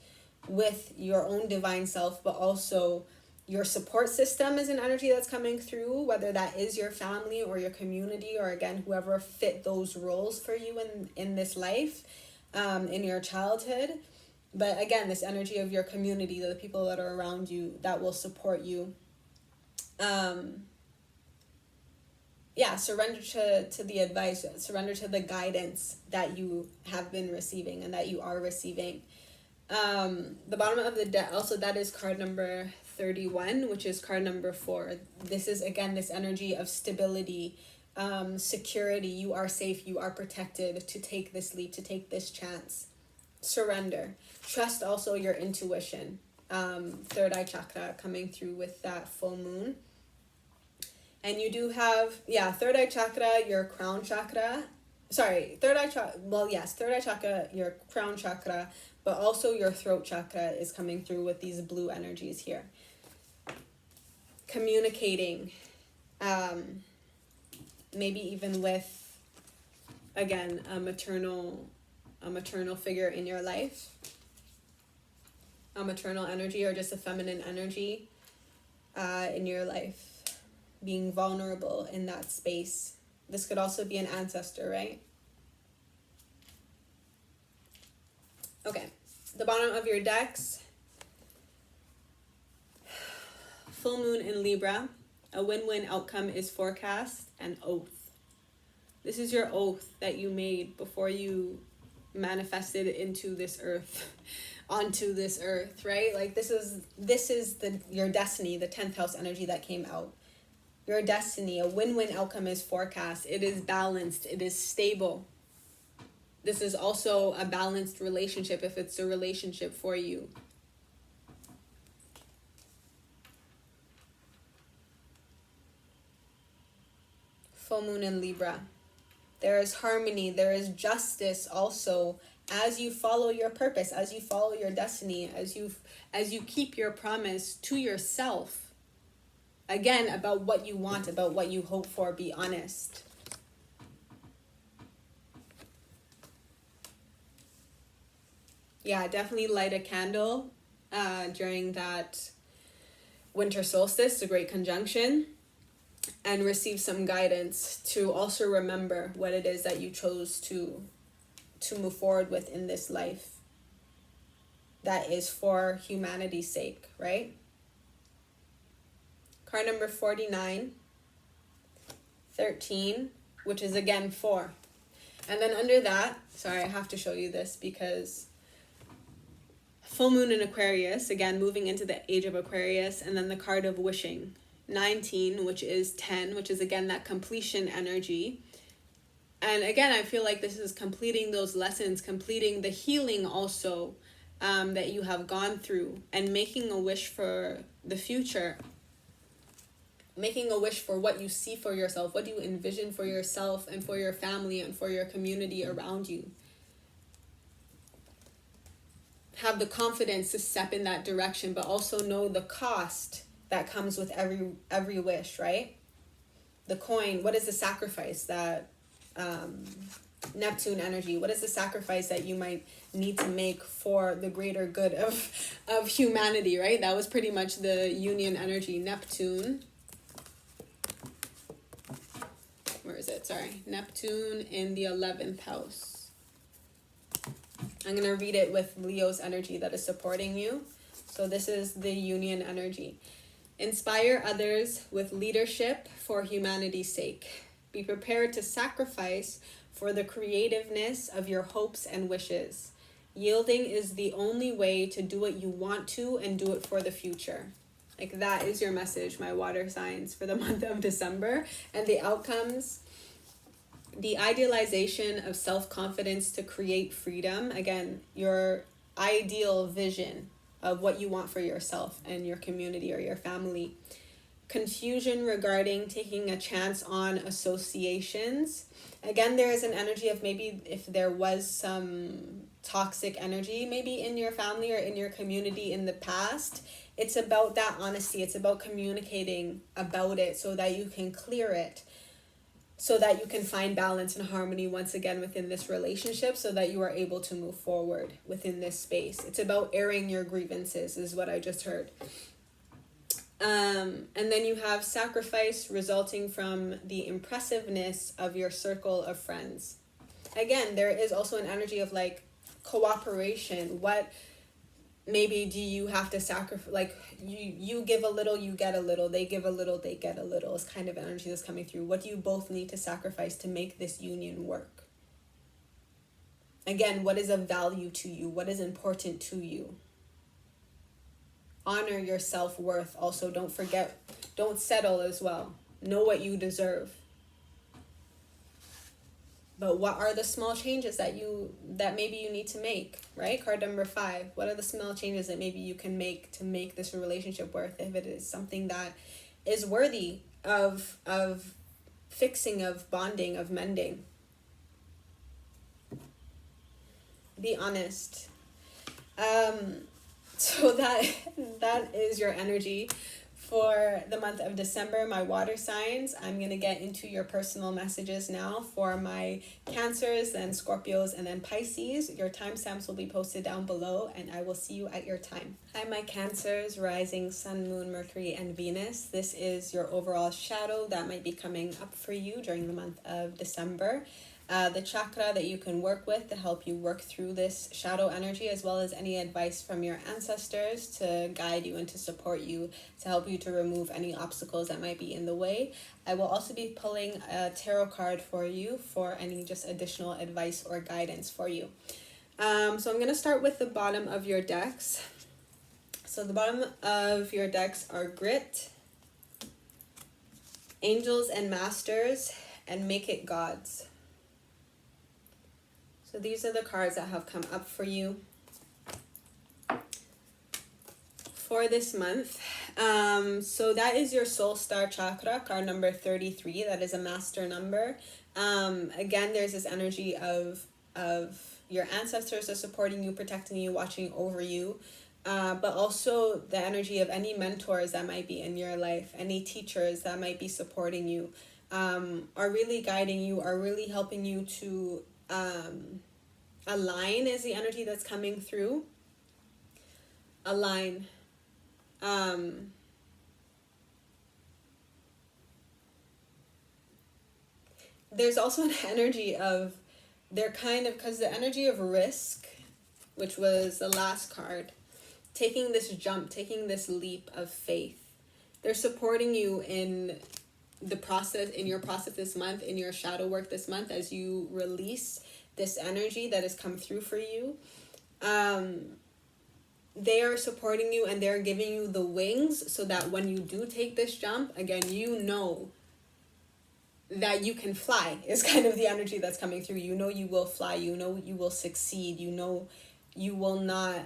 with your own divine self, but also your support system is an energy that's coming through, whether that is your family or your community, or again, whoever fit those roles for you in this life, in your childhood. But again, this energy of your community, the people that are around you that will support you. Surrender to the advice, surrender to the guidance that you have been receiving and that you are receiving. The bottom of the deck, also that is card number 31, which is card number 4. This is again this energy of stability, security. You are safe, you are protected to take this leap, to take this chance. Surrender. Trust also your intuition. Third eye chakra coming through with that full moon. And you do have, third eye chakra, your crown chakra. Third eye chakra, your crown chakra, but also your throat chakra is coming through with these blue energies here. Communicating, maybe even with, again, a maternal figure in your life, a maternal energy, or just a feminine energy in your life, being vulnerable in that space. This could also be an ancestor, right? Okay, the bottom of your decks, full moon in Libra, a win-win outcome is forecast, and oath. This is your oath that you made before you manifested into this earth, onto this earth, right? Like this is your destiny, the 10th house energy that came out. Your destiny, a win-win outcome is forecast. It is balanced. It is stable. This is also a balanced relationship if it's a relationship for you. Full moon in Libra. There is harmony. There is justice also as you follow your purpose, as you follow your destiny, as you keep your promise to yourself. Again, about what you want, about what you hope for, be honest. Yeah, definitely light a candle during that winter solstice, the Great Conjunction, and receive some guidance to also remember what it is that you chose to move forward with in this life that is for humanity's sake, right? Card number 49, 13, which is again 4. And then under that, sorry, I have to show you this because full moon in Aquarius, again, moving into the age of Aquarius, and then the card of wishing, 19, which is 10, which is again that completion energy. And again, I feel like this is completing those lessons, completing the healing also that you have gone through, and making a wish for the future. Making a wish for what you see for yourself, what you envision for yourself and for your family and for your community around you. Have the confidence to step in that direction, but also know the cost that comes with every wish, right? The coin, what is the sacrifice that Neptune energy, what is the sacrifice that you might need to make for the greater good of humanity, right? That was pretty much the union energy. Neptune, where is it? Sorry, Neptune in the 11th house. I'm going to read it with Leo's energy that is supporting you. So this is the union energy. Inspire others with leadership for humanity's sake. Be prepared to sacrifice for the creativeness of your hopes and wishes. Yielding is the only way to do what you want to and do it for the future. Like that is your message, my water signs, for the month of December. And the outcomes, the idealization of self-confidence to create freedom. Again, your ideal vision of what you want for yourself and your community or your family. Confusion regarding taking a chance on associations. Again, there is an energy of maybe if there was some toxic energy maybe in your family or in your community in the past. It's about that honesty. It's about communicating about it so that you can clear it, so that you can find balance and harmony once again within this relationship, so that you are able to move forward within this space. It's about airing your grievances is what I just heard. And then you have sacrifice resulting from the impressiveness of your circle of friends. Again, there is also an energy of like cooperation. What maybe do you have to sacrifice? Like you give a little, you get a little. They give a little, they get a little. It's kind of energy that's coming through. What do you both need to sacrifice to make this union work? Again, what is of value to you? What is important to you? Honor your self-worth. Also, don't forget, don't settle as well. Know what you deserve. But what are the small changes that maybe you need to make, right? Card number 5. What are the small changes that maybe you can make to make this relationship worth, if it is something that is worthy of fixing, of bonding, of mending? Be honest. So that is your energy for the month of December, my water signs. I'm going to get into your personal messages now for my Cancers, then Scorpios, and then Pisces. Your timestamps will be posted down below, and I will see you at your time. Hi, my Cancers, rising, sun, moon, Mercury, and Venus. This is your overall shadow that might be coming up for you during the month of December. the chakra that you can work with to help you work through this shadow energy, as well as any advice from your ancestors to guide you and to support you, to help you to remove any obstacles that might be in the way. I will also be pulling a tarot card for you for any just additional advice or guidance for you. So I'm going to start with the bottom of your decks. So the bottom of your decks are Grit, Angels and Masters, and Make It Gods. So these are the cards that have come up for you for this month. So that is your Soul Star Chakra, card number 33. That is a master number. Again, there's this energy of your ancestors are supporting you, protecting you, watching over you. But also the energy of any mentors that might be in your life, any teachers that might be supporting you, are really guiding you, are really helping you to align is the energy that's coming through. Align. There's also an energy of, they're kind of, because the energy of risk, which was the last card, taking this jump, taking this leap of faith. They're supporting you in the process, in your process this month, in your shadow work this month, as you release this energy that has come through for you. They are supporting you and they're giving you the wings so that when you do take this jump, again, you know that you can fly is kind of the energy that's coming through. You know you will fly. You know you will succeed. You know you will not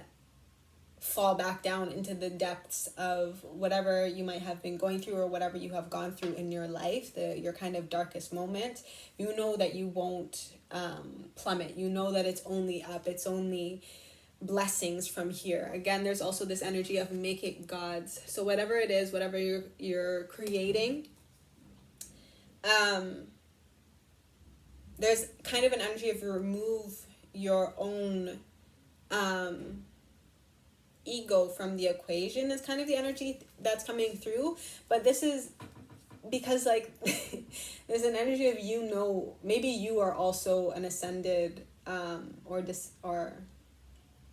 fall back down into the depths of whatever you might have been going through or whatever you have gone through in your life, your kind of darkest moment. You know that you won't plummet. You know that it's only up. It's only blessings from here. Again, there's also this energy of make it gods. So whatever it is, whatever you're creating, there's kind of an energy of remove your own ego from the equation is kind of the energy that's coming through. But this is because like there's an energy of, you know, maybe you are also an ascended or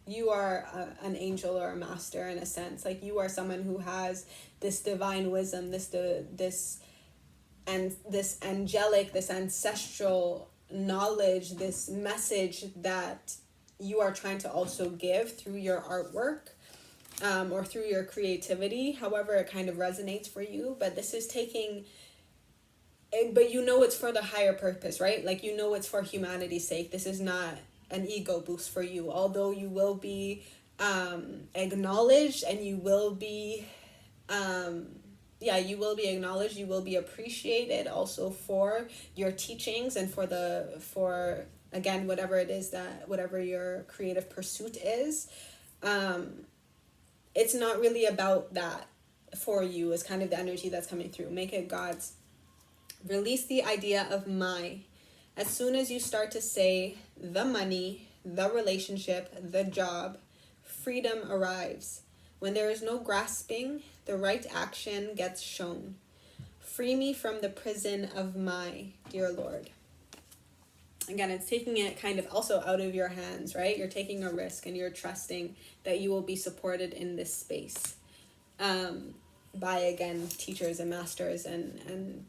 you are an angel or a master in a sense. Like you are someone who has this divine wisdom, this angelic, this ancestral knowledge, this message that you are trying to also give through your artwork, or through your creativity, however it kind of resonates for you. But this is taking, but you know it's for the higher purpose, right? Like you know it's for humanity's sake. This is not an ego boost for you, although you will be acknowledged and you will be you will be acknowledged, you will be appreciated also for your teachings and for again whatever it is, that whatever your creative pursuit is. It's not really about that for you is kind of the energy that's coming through. Make it God's. Release the idea of my. As soon as you start to say the money, the relationship, the job, freedom arrives. When there is no grasping, the right action gets shown. Free me from the prison of my, dear Lord. Again, it's taking it kind of also out of your hands, right? You're taking a risk and you're trusting that you will be supported in this space by, again, teachers and masters and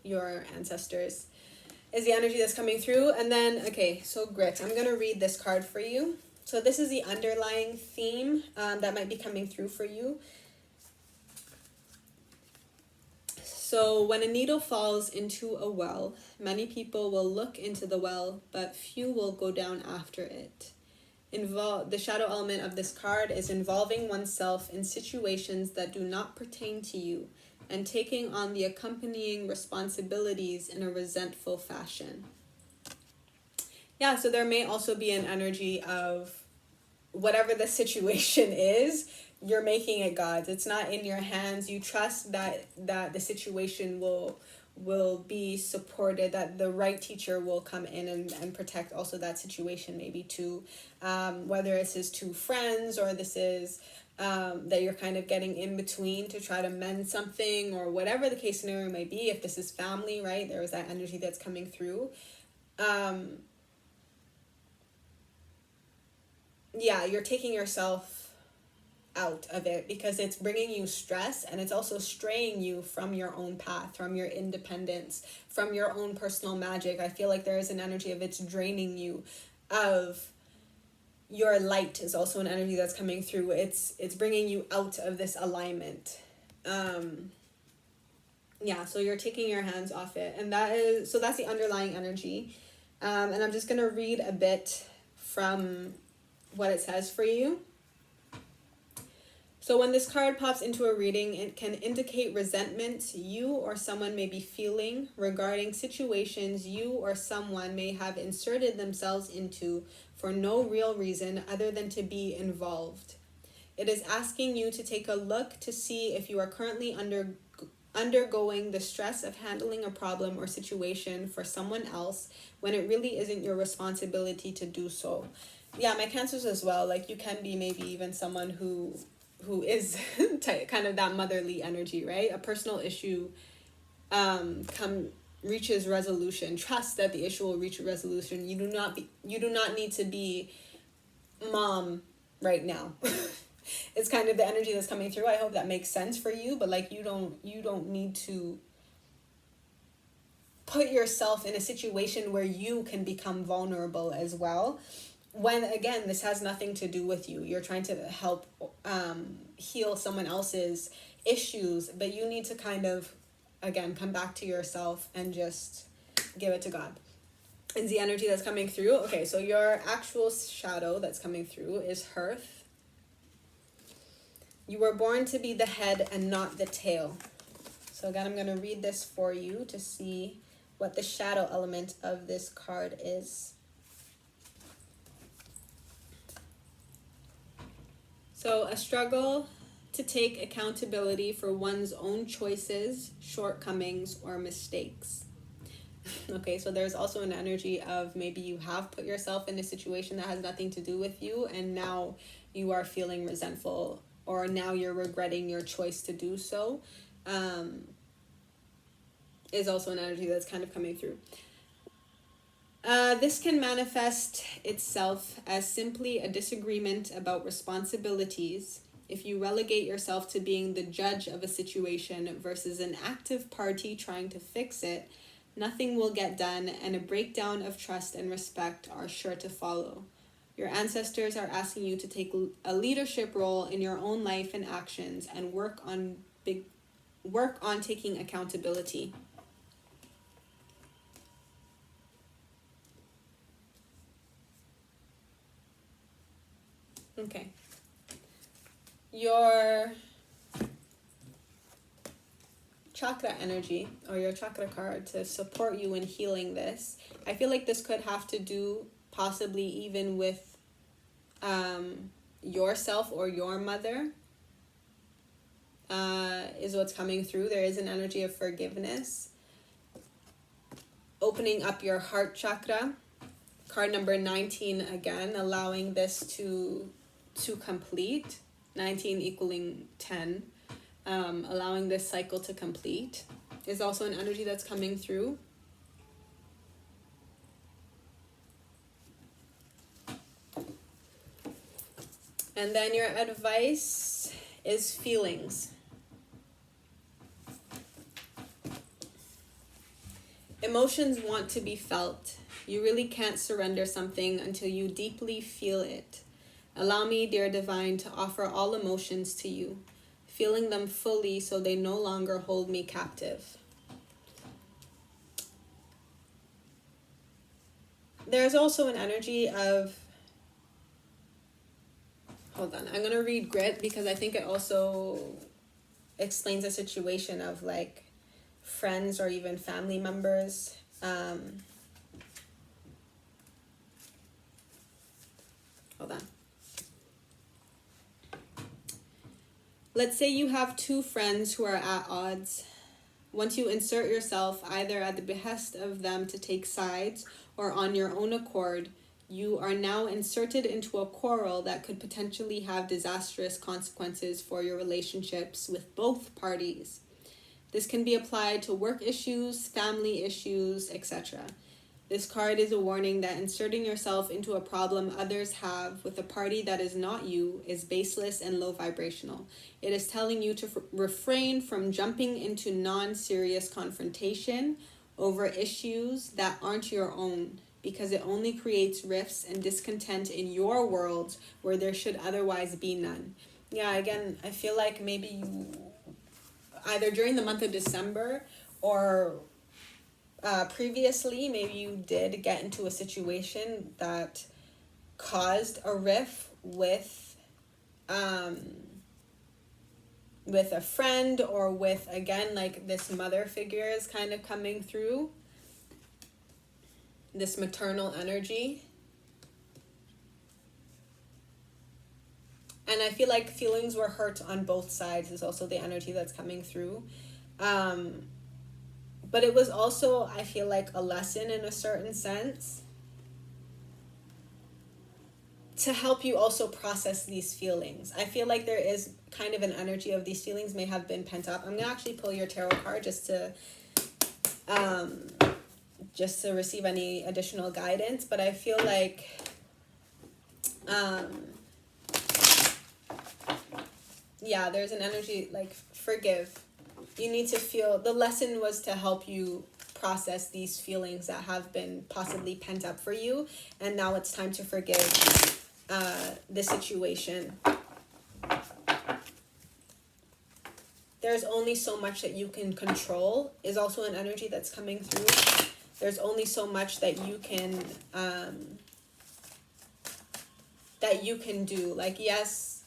your ancestors is the energy that's coming through. And then, okay, so Grit. I'm going to read this card for you. So this is the underlying theme that might be coming through for you. So when a needle falls into a well, many people will look into the well, but few will go down after it. The shadow element of this card is involving oneself in situations that do not pertain to you and taking on the accompanying responsibilities in a resentful fashion. Yeah, so there may also be an energy of whatever the situation is, you're making it God's. It's not in your hands. You trust that the situation will be supported, that the right teacher will come in and protect also that situation, maybe to whether this is two friends or this is that you're kind of getting in between to try to mend something, or whatever the case scenario may be. If this is family, right, there is that energy that's coming through. yeah, you're taking yourself out of it because it's bringing you stress, and it's also straying you from your own path, from your independence, from your own personal magic. I feel like there is an energy of it's draining you of your light. Is also an energy that's coming through. It's bringing you out of this alignment. Yeah, so you're taking your hands off it, and that's the underlying energy. And I'm just gonna read a bit from what it says for you. So when this card pops into a reading, it can indicate resentment you or someone may be feeling regarding situations you or someone may have inserted themselves into for no real reason other than to be involved. It is asking you to take a look to see if you are currently undergoing the stress of handling a problem or situation for someone else when it really isn't your responsibility to do so. Yeah, my Cancers as well. Like, you can be maybe even someone who is kind of that motherly energy, right? A personal issue reaches resolution. Trust that the issue will reach a resolution. You do not need to be mom right now. It's kind of the energy that's coming through. I hope that makes sense for you, but like, you don't need to put yourself in a situation where you can become vulnerable as well. When, again, this has nothing to do with you. You're trying to help heal someone else's issues, but you need to kind of, again, come back to yourself and just give it to God. And the energy that's coming through. Okay, so your actual shadow that's coming through is Hearth. You were born to be the head and not the tail. So again, I'm going to read this for you to see what the shadow element of this card is. So a struggle to take accountability for one's own choices, shortcomings, or mistakes. Okay, so there's also an energy of maybe you have put yourself in a situation that has nothing to do with you, and now you are feeling resentful, or now you're regretting your choice to do so. Is also an energy that's kind of coming through. This can manifest itself as simply a disagreement about responsibilities. If you relegate yourself to being the judge of a situation versus an active party trying to fix it, nothing will get done, and a breakdown of trust and respect are sure to follow. Your ancestors are asking you to take a leadership role in your own life and actions and work on taking accountability. Okay. Your chakra energy, or your chakra card, to support you in healing this. I feel like this could have to do possibly even with yourself or your mother, is what's coming through. There is an energy of forgiveness. Opening up your heart chakra. Card number 19 again, allowing this to complete. 19 equaling 10. Allowing this cycle to complete is also an energy that's coming through. And then your advice is feelings. Emotions want to be felt. You really can't surrender something until you deeply feel it. Allow me, dear divine, to offer all emotions to you, feeling them fully so they no longer hold me captive. There's also an energy of, hold on, I'm going to read Grit because I think it also explains a situation of like friends or even family members. Hold on. Let's say you have two friends who are at odds. Once you insert yourself either at the behest of them to take sides or on your own accord, you are now inserted into a quarrel that could potentially have disastrous consequences for your relationships with both parties. This can be applied to work issues, family issues, etc. This card is a warning that inserting yourself into a problem others have with a party that is not you is baseless and low vibrational. It is telling you to refrain from jumping into non-serious confrontation over issues that aren't your own, because it only creates rifts and discontent in your world where there should otherwise be none. Yeah, again, I feel like maybe you, either during the month of December or previously, maybe you did get into a situation that caused a rift with a friend, or with, again, like this mother figure is kind of coming through, this maternal energy. And I feel like feelings were hurt on both sides is also the energy that's coming through. But it was also, I feel like, a lesson in a certain sense to help you also process these feelings. I feel like there is kind of an energy of these feelings may have been pent up. I'm going to actually pull your tarot card just to receive any additional guidance. But I feel like yeah, there's an energy like forgive. You need to feel, the lesson was to help you process these feelings that have been possibly pent up for you, and now it's time to forgive the situation. There's only so much that you can control is also an energy that's coming through. There's only so much that you can do. Like, yes,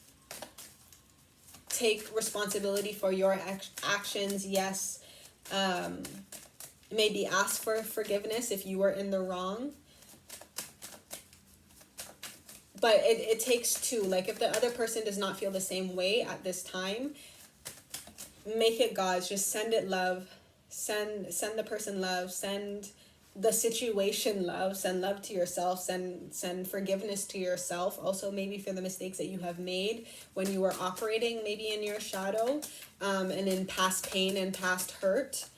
take responsibility for your actions. Yes, maybe ask for forgiveness if you were in the wrong. But it takes two. Like, if the other person does not feel the same way at this time, make it God's. Just send it love. Send the person love. Send the situation love. Send love to yourself. Send forgiveness to yourself. Also, maybe for the mistakes that you have made when you were operating maybe in your shadow, and in past pain and past hurt.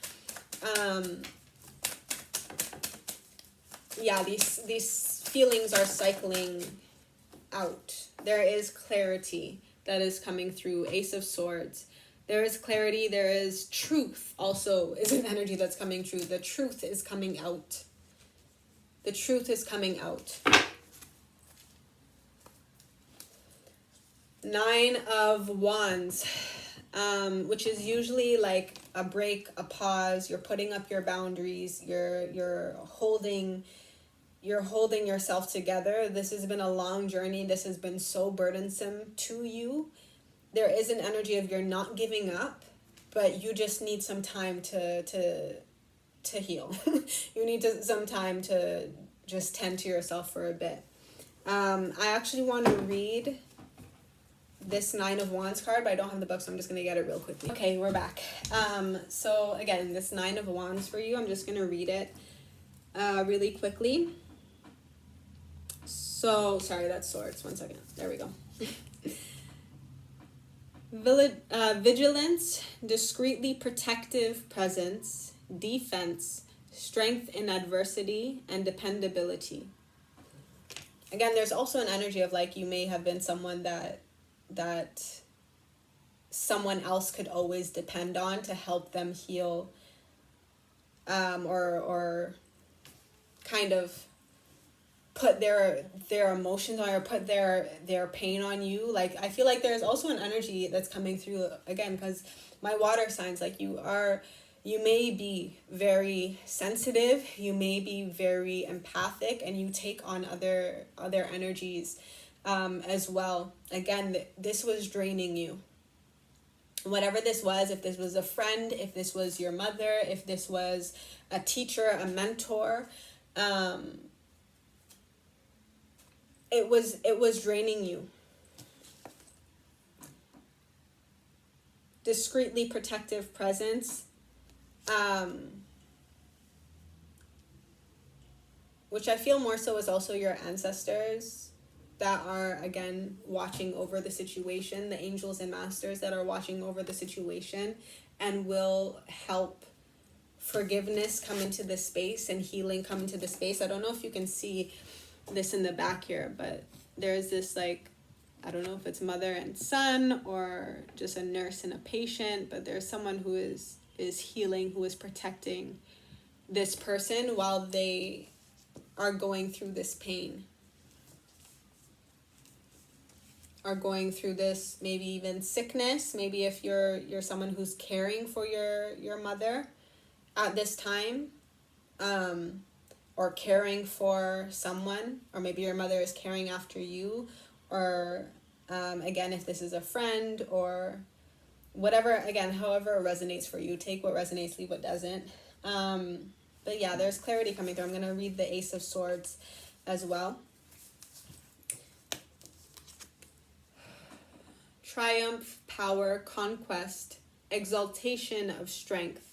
Yeah, these feelings are cycling out. There is clarity that is coming through. Ace of Swords. There is clarity. There is truth also is an energy that's coming through. The truth is coming out. The truth is coming out. 9 of Wands, which is usually like a break, a pause. You're putting up your boundaries. You're holding yourself together. This has been a long journey. This has been so burdensome to you. There is an energy of you're not giving up, but you just need some time to heal. You need some time to just tend to yourself for a bit. I actually want to read this 9 of Wands card, but I don't have the book, so I'm just going to get it real quickly. Okay, we're back. So again, this 9 of Wands for you, I'm just going to read it really quickly. So, sorry, that's Swords. 1 second. There we go. Vigilance, discreetly protective presence, defense, strength in adversity, and dependability. Again, there's also an energy of like you may have been someone that someone else could always depend on to help them heal, or kind of put their emotions on, or put their pain on you. Like, I feel like there's also an energy that's coming through, again, because my water signs, like you may be very sensitive, you may be very empathic, and you take on other energies as well. Again, this was draining you. Whatever this was, if this was a friend, if this was your mother, if this was a teacher, a mentor, it was draining you. Discreetly protective presence, which I feel more so is also your ancestors that are, again, watching over the situation, the angels and masters that are watching over the situation and will help forgiveness come into this space and healing come into this space. I don't know if you can see this in the back here, but there's this like, I don't know if it's mother and son or just a nurse and a patient, but there's someone who is healing, who is protecting this person while they are going through this pain, are going through this maybe even sickness. Maybe if you're someone who's caring for your mother at this time, or caring for someone, or maybe your mother is caring after you, or again, if this is a friend or whatever, again, however it resonates for you. Take what resonates, leave what doesn't. But yeah, there's clarity coming through. I'm going to read the Ace of Swords as well. Triumph, power, conquest, exaltation of strength.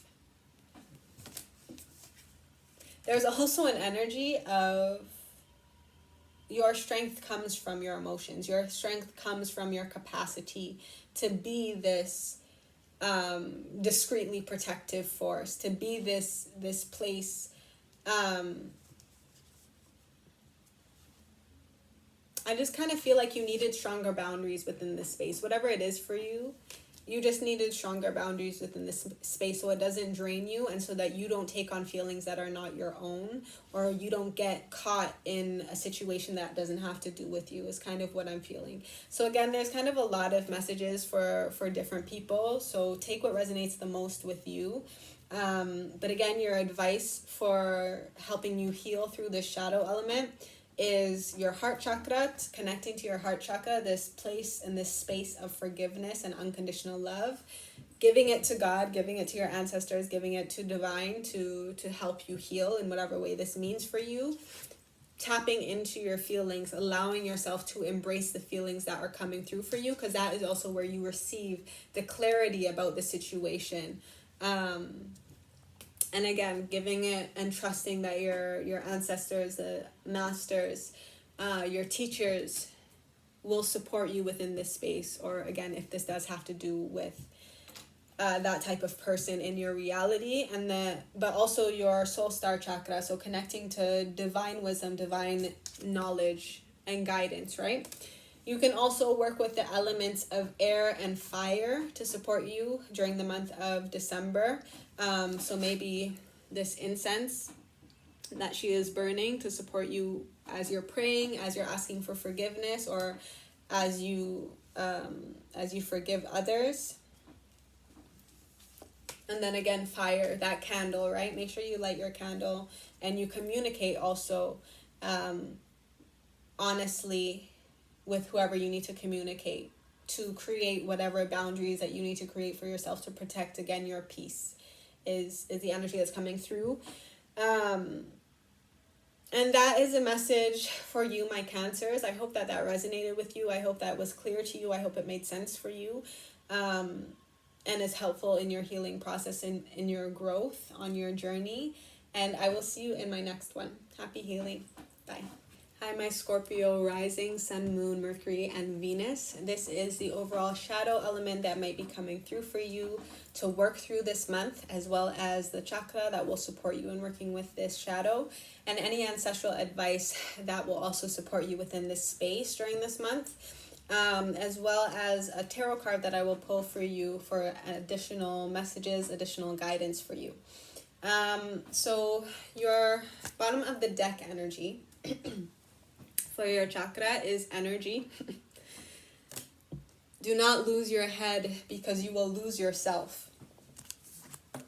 There's also an energy of your strength comes from your emotions. Your strength comes from your capacity to be this discreetly protective force, to be this place. I just kind of feel like you needed stronger boundaries within this space. Whatever it is for you, you just needed stronger boundaries within this space so it doesn't drain you, and so that you don't take on feelings that are not your own, or you don't get caught in a situation that doesn't have to do with you, is kind of what I'm feeling. So again, there's kind of a lot of messages for different people. So take what resonates the most with you. But again, your advice for helping you heal through this shadow element is your heart chakra, connecting to your heart chakra, this place and this space of forgiveness and unconditional love, giving it to God, giving it to your ancestors, giving it to divine to help you heal in whatever way this means for you. Tapping into your feelings, allowing yourself to embrace the feelings that are coming through for you, because that is also where you receive the clarity about the situation. And again, giving it and trusting that your ancestors, the masters, your teachers will support you within this space. Or again, if this does have to do with that type of person in your reality, but also your soul star chakra, so connecting to divine wisdom, divine knowledge and guidance, right? You can also work with the elements of air and fire to support you during the month of December. So maybe this incense that she is burning to support you as you're praying, as you're asking for forgiveness, or as you forgive others. And then again, fire, that candle, right? Make sure you light your candle and you communicate also honestly with whoever you need to communicate to create whatever boundaries that you need to create for yourself to protect, again, your peace is the energy that's coming through. And that is a message for you, my Cancers. I hope that resonated with you. I hope that was clear to you. I hope it made sense for you. And is helpful in your healing process, in your growth on your journey. And I will see you in my next one. Happy healing. Bye. Hi, my Scorpio rising, sun, moon, Mercury, and Venus. This is the overall shadow element that might be coming through for you to work through this month, as well as the chakra that will support you in working with this shadow, and any ancestral advice that will also support you within this space during this month, as well as a tarot card that I will pull for you for additional messages, additional guidance for you. So your bottom of the deck energy for your chakra is energy. Do not lose your head because you will lose yourself.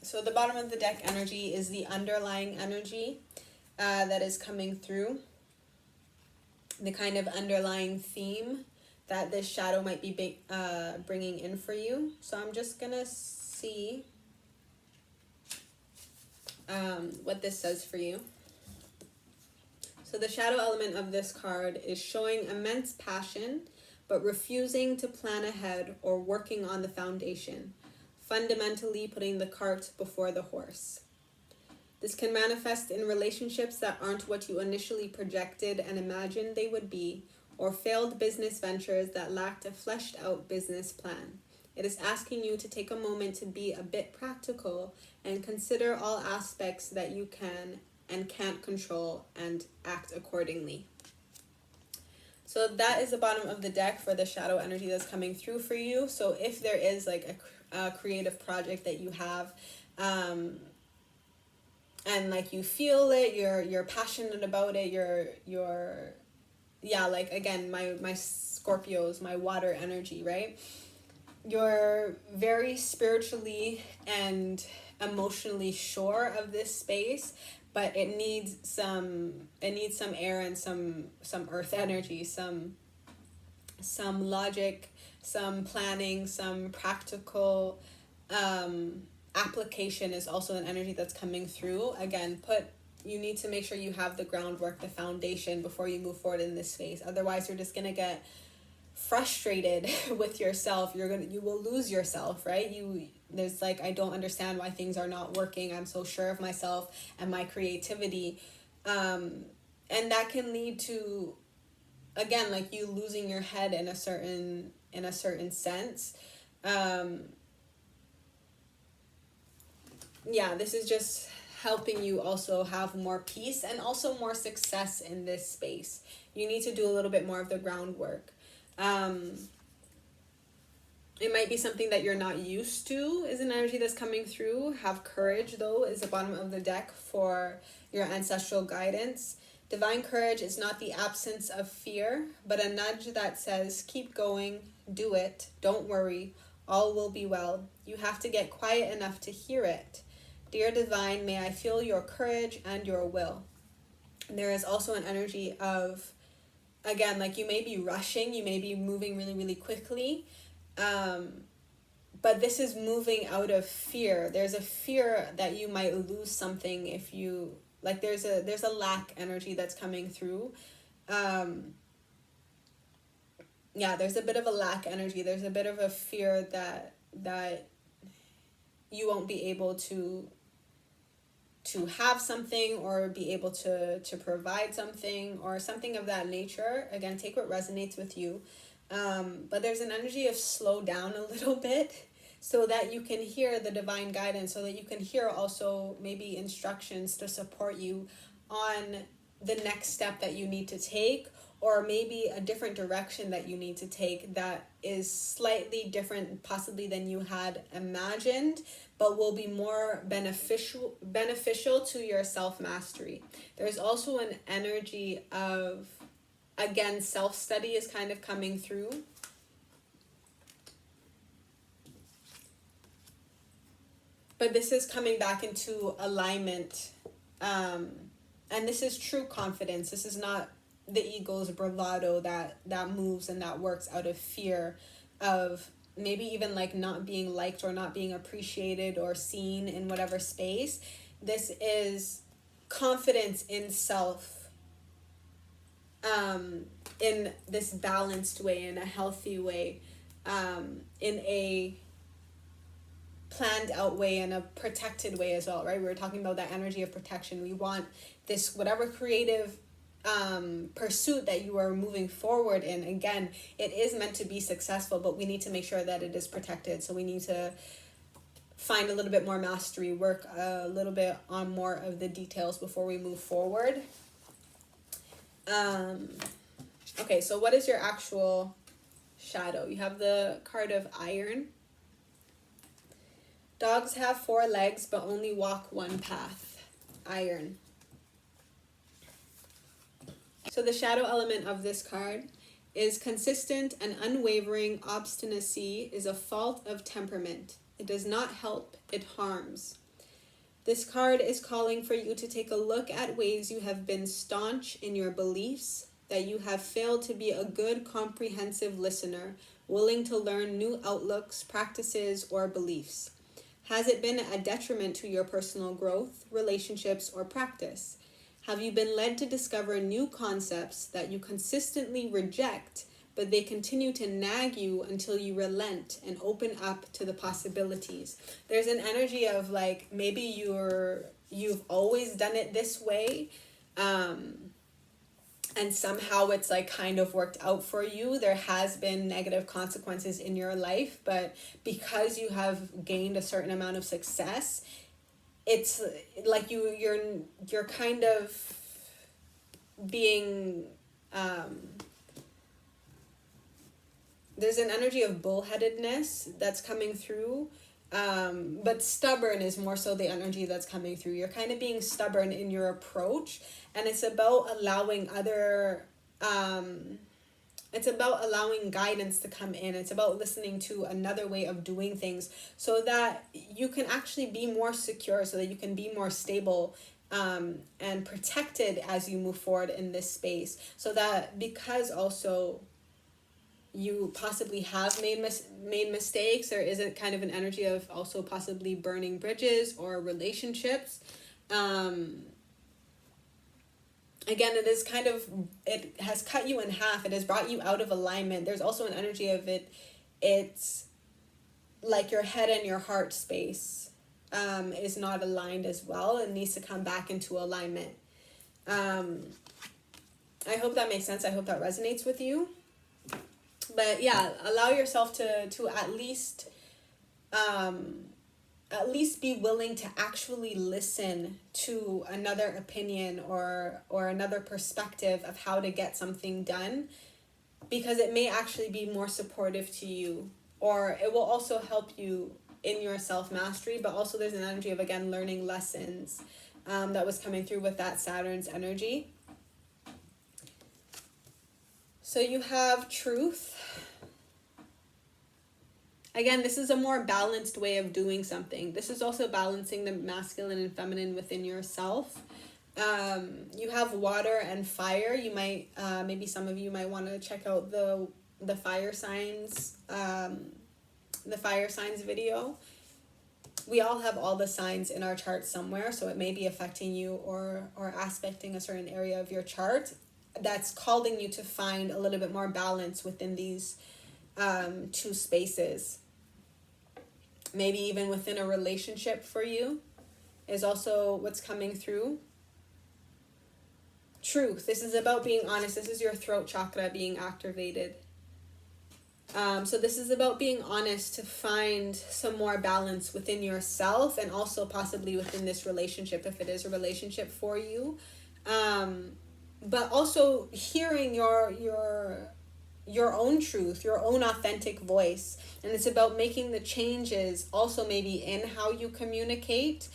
So the bottom of the deck energy is the underlying energy that is coming through. The kind of underlying theme that this shadow might be bringing in for you. So I'm just going to see what this says for you. So the shadow element of this card is showing immense passion, but refusing to plan ahead or working on the foundation, fundamentally putting the cart before the horse. This can manifest in relationships that aren't what you initially projected and imagined they would be, or failed business ventures that lacked a fleshed out business plan. It is asking you to take a moment to be a bit practical and consider all aspects that you can and can't control and act accordingly. So that is the bottom of the deck for the shadow energy that's coming through for you. So if there is like a creative project that you have, and like you feel it, you're passionate about it, you're yeah, like again, my Scorpios, my water energy, right? You're very spiritually and emotionally sure of this space, but it needs some air and some earth energy, some logic, some planning, some practical application is also an energy that's coming through. Again, you need to make sure you have the groundwork, the foundation before you move forward in this space. Otherwise, you're just gonna get frustrated with yourself. You will lose yourself, right? There's like, I don't understand why things are not working. I'm so sure of myself and my creativity, and that can lead to, again, like you losing your head in a certain sense. Yeah, this is just helping you also have more peace and also more success in this space. You need to do a little bit more of the groundwork. It might be something that you're not used to, is an energy that's coming through. Have courage, though, is the bottom of the deck for your ancestral guidance. Divine courage is not the absence of fear, but a nudge that says, keep going, do it, don't worry, all will be well. You have to get quiet enough to hear it. Dear Divine, may I feel your courage and your will. And there is also an energy of, again, like you may be rushing, you may be moving really, really quickly, but this is moving out of fear. There's a fear that you might lose something if you, like there's a lack energy that's coming through. Yeah, there's a bit of a lack energy. There's a bit of a fear that you won't be able to have something or be able to provide something or something of that nature. Again, take what resonates with you. But there's an energy of slow down a little bit so that you can hear the divine guidance, so that you can hear also maybe instructions to support you on the next step that you need to take, or maybe a different direction that you need to take that is slightly different possibly than you had imagined, but will be more beneficial to your self-mastery. There's also an energy of, again, self-study is kind of coming through. But this is coming back into alignment. And this is true confidence. This is not the ego's bravado that moves and that works out of fear of maybe even like not being liked or not being appreciated or seen in whatever space. This is confidence in self, in this balanced way, in a healthy way, in a planned out way, in a protected way as well, right? We were talking about that energy of protection. We want this, whatever creative pursuit that you are moving forward in, again, it is meant to be successful, but we need to make sure that it is protected. So we need to find a little bit more mastery, work a little bit on more of the details before we move forward. Okay, so what is your actual shadow? You have the card of Iron. Dogs have 4 legs but only walk one path. Iron. So the shadow element of this card is consistent and unwavering obstinacy is a fault of temperament. It does not help, it harms. This card is calling for you to take a look at ways you have been staunch in your beliefs, that you have failed to be a good comprehensive listener, willing to learn new outlooks, practices, or beliefs. Has it been a detriment to your personal growth, relationships, or practice? Have you been led to discover new concepts that you consistently reject, but they continue to nag you until you relent and open up to the possibilities? There's an energy of like, maybe you've always done it this way, and and somehow it's like kind of worked out for you. There has been negative consequences in your life, but because you have gained a certain amount of success, it's like you're kind of being there's an energy of bullheadedness that's coming through, but stubborn is more so the energy that's coming through. You're kind of being stubborn in your approach, and it's about allowing it's about allowing guidance to come in. It's about listening to another way of doing things so that you can actually be more secure, so that you can be more stable and protected as you move forward in this space. So that because also you possibly have made mistakes, there is a kind of an energy of also possibly burning bridges or relationships. Again, it has cut you in half. It has brought you out of alignment. There's also an energy of it's like your head and your heart space is not aligned as well. It needs to come back into alignment. I hope that makes sense. I hope that resonates with you. But yeah, allow yourself to at least be willing to actually listen to another opinion or another perspective of how to get something done, because it may actually be more supportive to you, or it will also help you in your self-mastery. But also there's an energy of, again, learning lessons that was coming through with that Saturn's energy. So you have truth. Again, this is a more balanced way of doing something. This is also balancing the masculine and feminine within yourself. You have water and fire. You might, maybe some of you might want to check out the fire signs, video. We all have all the signs in our chart somewhere, so it may be affecting you or aspecting a certain area of your chart that's calling you to find a little bit more balance within these two spaces. Maybe even within a relationship for you is also what's coming through. Truth. This is about being honest. This is your throat chakra being activated. So this is about being honest to find some more balance within yourself and also possibly within this relationship, if it is a relationship for you. But also hearing your own truth, your own authentic voice. And it's about making the changes also maybe in how you communicate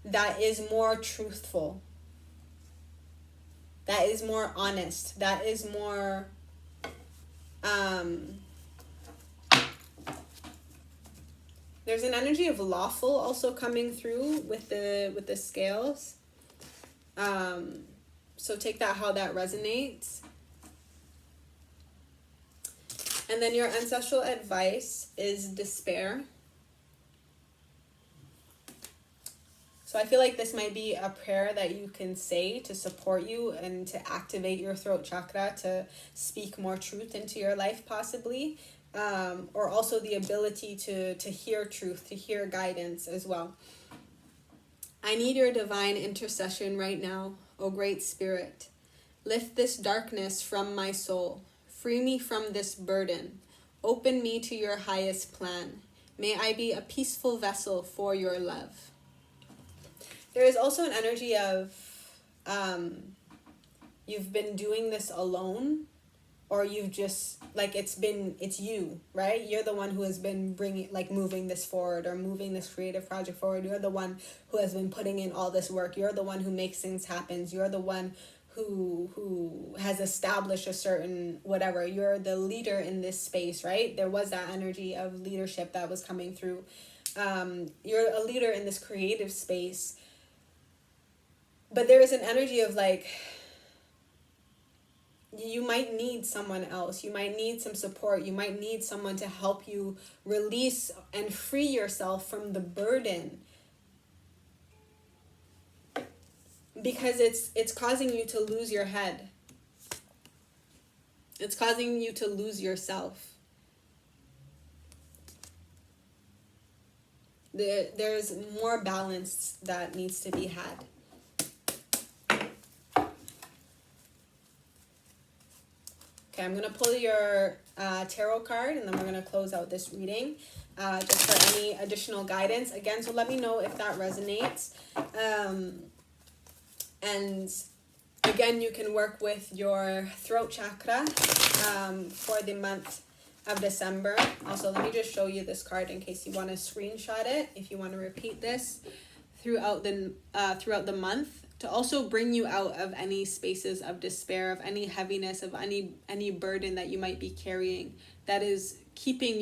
that is more truthful, that is more honest, that is more there's an energy of lawful also coming through with the scales. So take that how that resonates. And then your ancestral advice is despair. So I feel like this might be a prayer that you can say to support you and to activate your throat chakra, to speak more truth into your life possibly. Or also the ability to hear truth, to hear guidance as well. I need your divine intercession right now, O Great Spirit. Lift this darkness from my soul. Free me from this burden. Open me to your highest plan. May I be a peaceful vessel for your love. There is also an energy of you've been doing this alone, or you've just, like, it's you, right? You're the one who has been moving this forward or moving this creative project forward. You're the one who has been putting in all this work. You're the one who makes things happen. You're the one who has established a certain whatever. You're the leader in this space, right? There was that energy of leadership that was coming through. You're a leader in this creative space. But there is an energy of like, you might need someone else. You might need some support. You might need someone to help you release and free yourself from the burden. Because it's causing you to lose your head. It's causing you to lose yourself. There's more balance that needs to be had. Okay, I'm going to pull your tarot card, and then we're going to close out this reading just for any additional guidance. Again, so let me know if that resonates. And again, you can work with your throat chakra for the month of December. Also, let me just show you this card in case you want to screenshot it, if you want to repeat this throughout the month, to also bring you out of any spaces of despair, of any heaviness, of any burden that you might be carrying that is keeping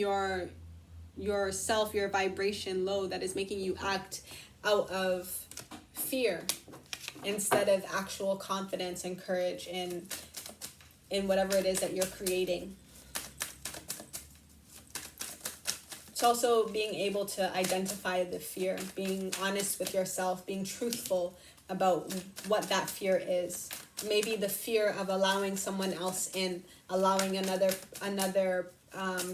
yourself, your vibration low, that is making you act out of fear instead of actual confidence and courage in whatever it is that you're creating. It's also being able to identify the fear, being honest with yourself, being truthful about what that fear is. Maybe the fear of allowing someone else in, allowing another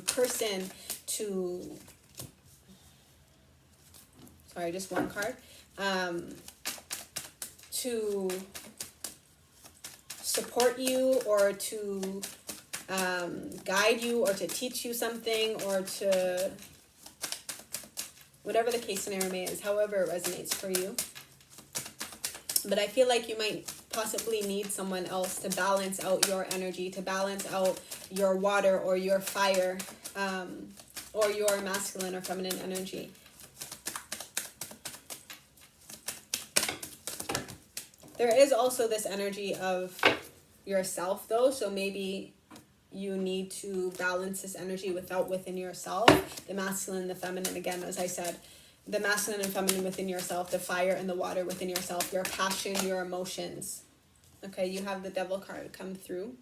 person to, sorry, just one card, to support you, or to guide you, or to teach you something, or to, whatever the case scenario is, however it resonates for you. But I feel like you might possibly need someone else to balance out your energy, to balance out your water or your fire, or your masculine or feminine energy. There is also this energy of yourself though, so maybe you need to balance this energy within yourself, the masculine, the feminine. Again, as I said, the masculine and feminine within yourself, the fire and the water within yourself, your passion, your emotions. Okay, you have the Devil card come through.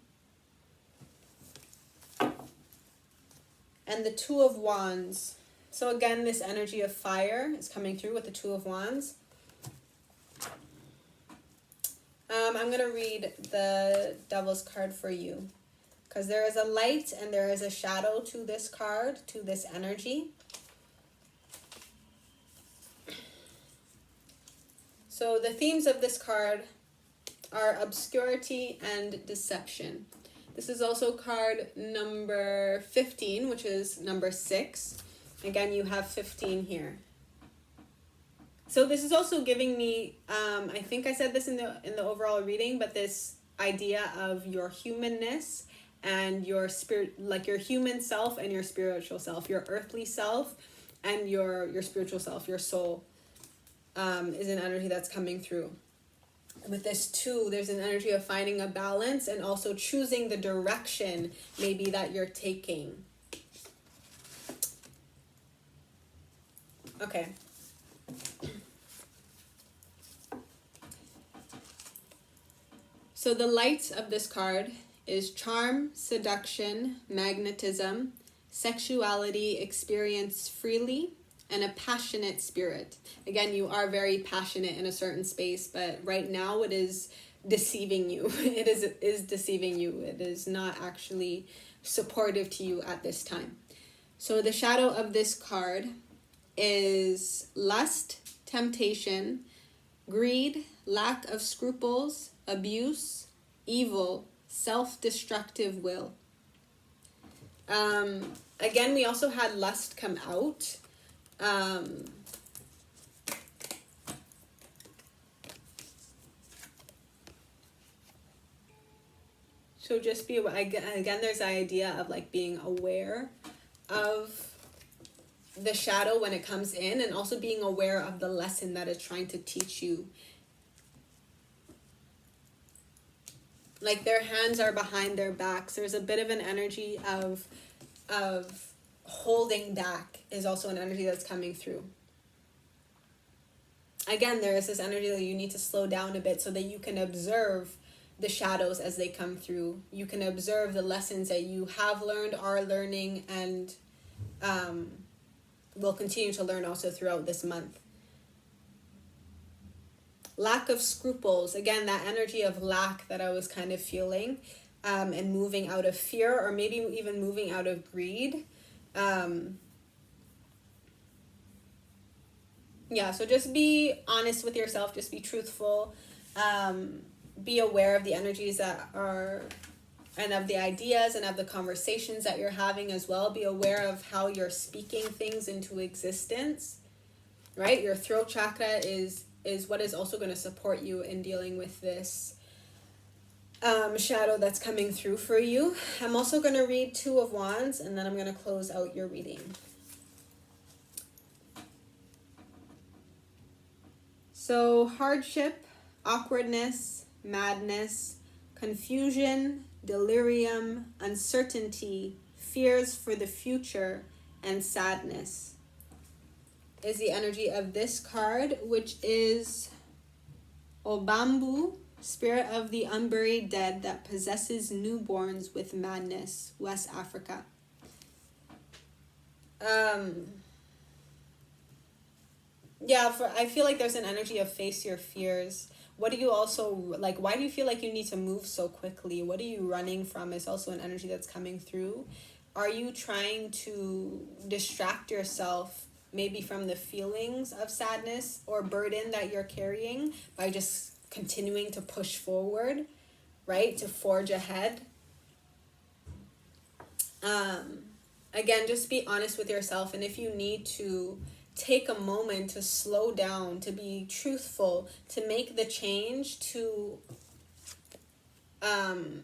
And the Two of Wands. So again, this energy of fire is coming through with the Two of Wands. I'm going to read the Devil's card for you, because there is a light and there is a shadow to this card, to this energy. So the themes of this card are obscurity and deception. This is also card number 15, which is number 6. Again, you have 15 here. So this is also giving me, I think I said this in the overall reading, but this idea of your humanness and your spirit, like your human self and your spiritual self, your earthly self and your spiritual self, your soul, is an energy that's coming through. With this too, there's an energy of finding a balance and also choosing the direction maybe that you're taking. Okay. So the light of this card is charm, seduction, magnetism, sexuality experienced freely, and a passionate spirit. Again, you are very passionate in a certain space, but right now it is deceiving you. It is deceiving you. It is not actually supportive to you at this time. So the shadow of this card is lust, temptation, greed, lack of scruples, abuse, evil, self-destructive will. Again, we also had lust come out. So just be aware. Again, there's the idea of like being aware of the shadow when it comes in, and also being aware of the lesson that it's trying to teach you. Like their hands are behind their backs. There's a bit of an energy of holding back is also an energy that's coming through. Again, there is this energy that you need to slow down a bit so that you can observe the shadows as they come through. You can observe the lessons that you have learned, are learning, and will continue to learn also throughout this month. Lack of scruples. Again, that energy of lack that I was kind of feeling, and moving out of fear, or maybe even moving out of greed. Yeah, so just be honest with yourself. Just be truthful. Be aware of the energies that are and of the ideas and of the conversations that you're having as well. Be aware of how you're speaking things into existence, right? Your throat chakra is what is also going to support you in dealing with this shadow that's coming through for you. I'm also going to read Two of Wands, and then I'm going to close out your reading. So hardship, awkwardness, madness, confusion, delirium, uncertainty, fears for the future, and sadness is the energy of this card, which is Obambu, spirit of the unburied dead that possesses newborns with madness, West Africa. I feel like there's an energy of face your fears. What do you also, like, why do you feel like you need to move so quickly? What are you running from is also an energy that's coming through. Are you trying to distract yourself maybe from the feelings of sadness or burden that you're carrying by just continuing to push forward, right? To forge ahead. Again, just be honest with yourself. And if you need to, take a moment to slow down, to be truthful, to make the change, to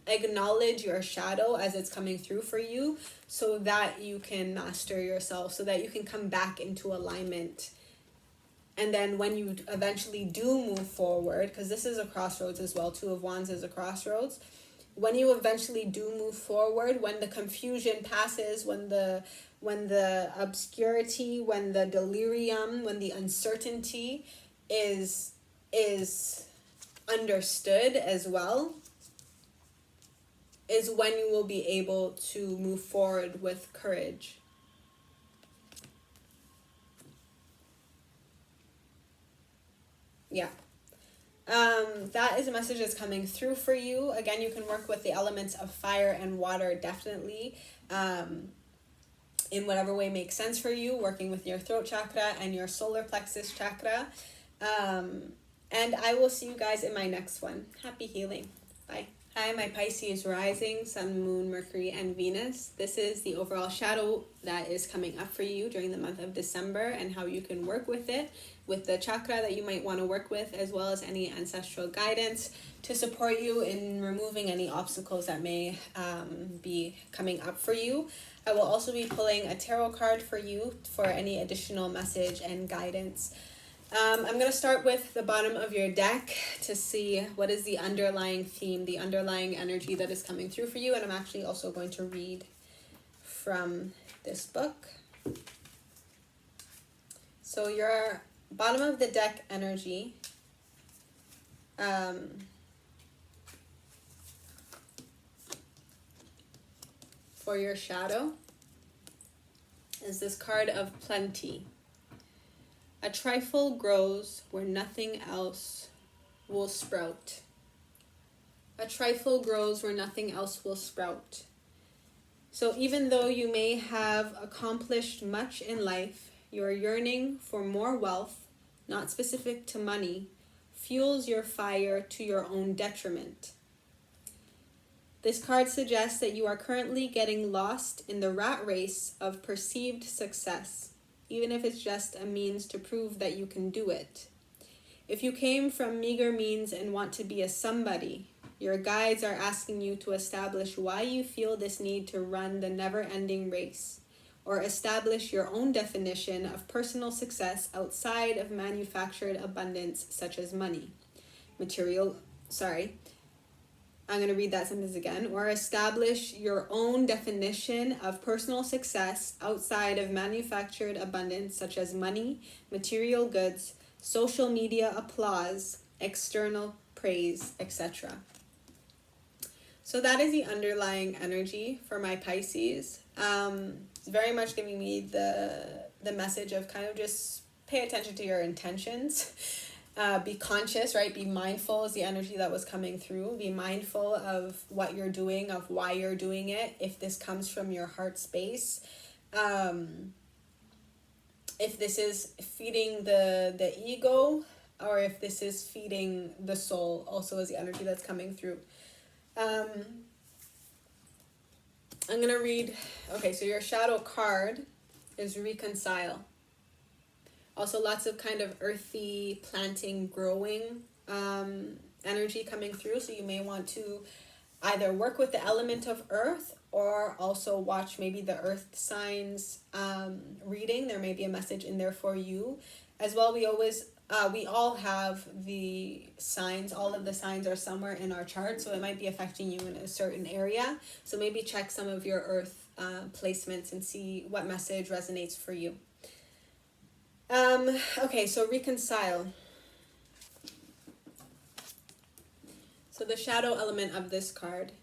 acknowledge your shadow as it's coming through for you, so that you can master yourself, so that you can come back into alignment. And then when you eventually do move forward, because this is a crossroads as well, Two of Wands is a crossroads. When you eventually do move forward, when the confusion passes, when the obscurity, when the delirium, when the uncertainty is understood as well, is when you will be able to move forward with courage. Yeah. That is a message that's coming through for you. Again, you can work with the elements of fire and water, definitely, in whatever way makes sense for you, working with your throat chakra and your solar plexus chakra. And I will see you guys in my next one. Happy healing. Bye. Hi, my Pisces rising, Sun, Moon, Mercury, and Venus. This is the overall shadow that is coming up for you during the month of December and how you can work with it, with the chakra that you might want to work with, as well as any ancestral guidance to support you in removing any obstacles that may be coming up for you. I will also be pulling a tarot card for you for any additional message and guidance. I'm going to start with the bottom of your deck to see what is the underlying theme, the underlying energy that is coming through for you. And I'm actually also going to read from this book. So your bottom of the deck energy for your shadow is this card of plenty. A trifle grows where nothing else will sprout. A trifle grows where nothing else will sprout. So even though you may have accomplished much in life, your yearning for more wealth, not specific to money, fuels your fire to your own detriment. This card suggests that you are currently getting lost in the rat race of perceived success, even if it's just a means to prove that you can do it. If you came from meager means and want to be a somebody, your guides are asking you to establish why you feel this need to run the never-ending race, or establish your own definition of personal success outside of manufactured abundance such as money. I'm going to read that sentence again. Or establish your own definition of personal success outside of manufactured abundance such as money, material goods, social media applause, external praise, etc. So that is the underlying energy for my Pisces. It's very much giving me the message of kind of just pay attention to your intentions. Be conscious, right? Be mindful is the energy that was coming through. Be mindful of what you're doing, of why you're doing it. If this comes from your heart space, if this is feeding the ego, or if this is feeding the soul, also is the energy that's coming through. I'm going to read, okay, so your shadow card is Reconcile. Also lots of kind of earthy, planting, growing energy coming through. So you may want to either work with the element of earth or also watch maybe the earth signs reading. There may be a message in there for you. As well, we all have the signs. All of the signs are somewhere in our chart, so it might be affecting you in a certain area. So maybe check some of your earth placements and see what message resonates for you. Okay, so Reconcile. So the shadow element of this card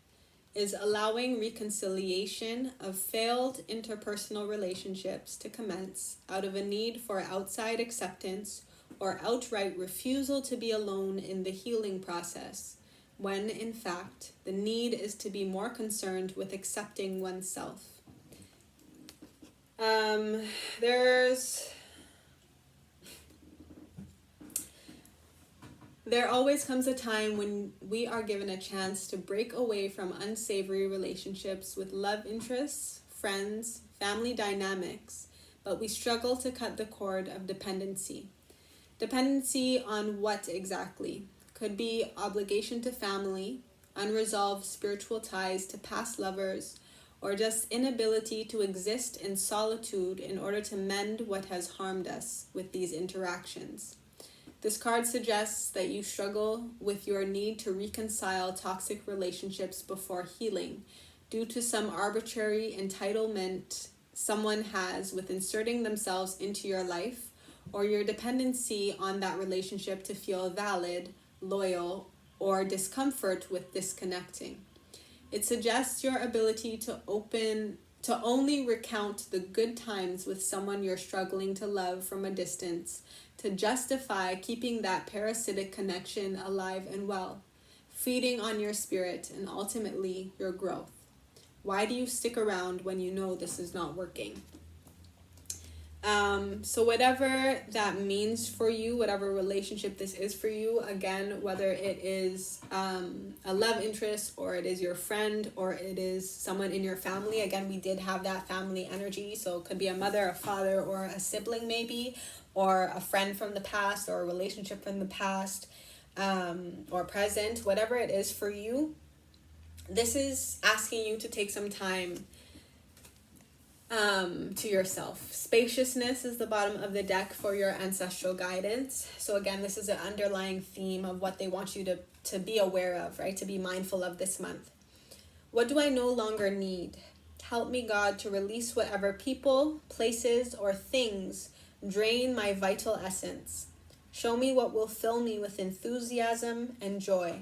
is allowing reconciliation of failed interpersonal relationships to commence out of a need for outside acceptance or outright refusal to be alone in the healing process, when in fact the need is to be more concerned with accepting oneself. There always comes a time when we are given a chance to break away from unsavory relationships with love interests, friends, family dynamics, but we struggle to cut the cord of dependency. Dependency on what exactly? Could be obligation to family, unresolved spiritual ties to past lovers, or just inability to exist in solitude in order to mend what has harmed us with these interactions. This card suggests that you struggle with your need to reconcile toxic relationships before healing due to some arbitrary entitlement someone has with inserting themselves into your life, or your dependency on that relationship to feel valid, loyal, or discomfort with disconnecting. It suggests your ability to only recount the good times with someone you're struggling to love from a distance to justify keeping that parasitic connection alive and well, feeding on your spirit and ultimately your growth. Why do you stick around when you know this is not working? So whatever that means for you, whatever relationship this is for you, again, whether it is a love interest or it is your friend or it is someone in your family, again, we did have that family energy, so it could be a mother, a father, or a sibling maybe, or a friend from the past or a relationship from the past or present, whatever it is for you. This is asking you to take some time to yourself. Spaciousness is the bottom of the deck for your ancestral guidance. So again, this is an underlying theme of what they want you to be aware of, right? To be mindful of this month. What do I no longer need? Help me, God, to release whatever people, places, or things drain my vital essence. Show me what will fill me with enthusiasm and joy.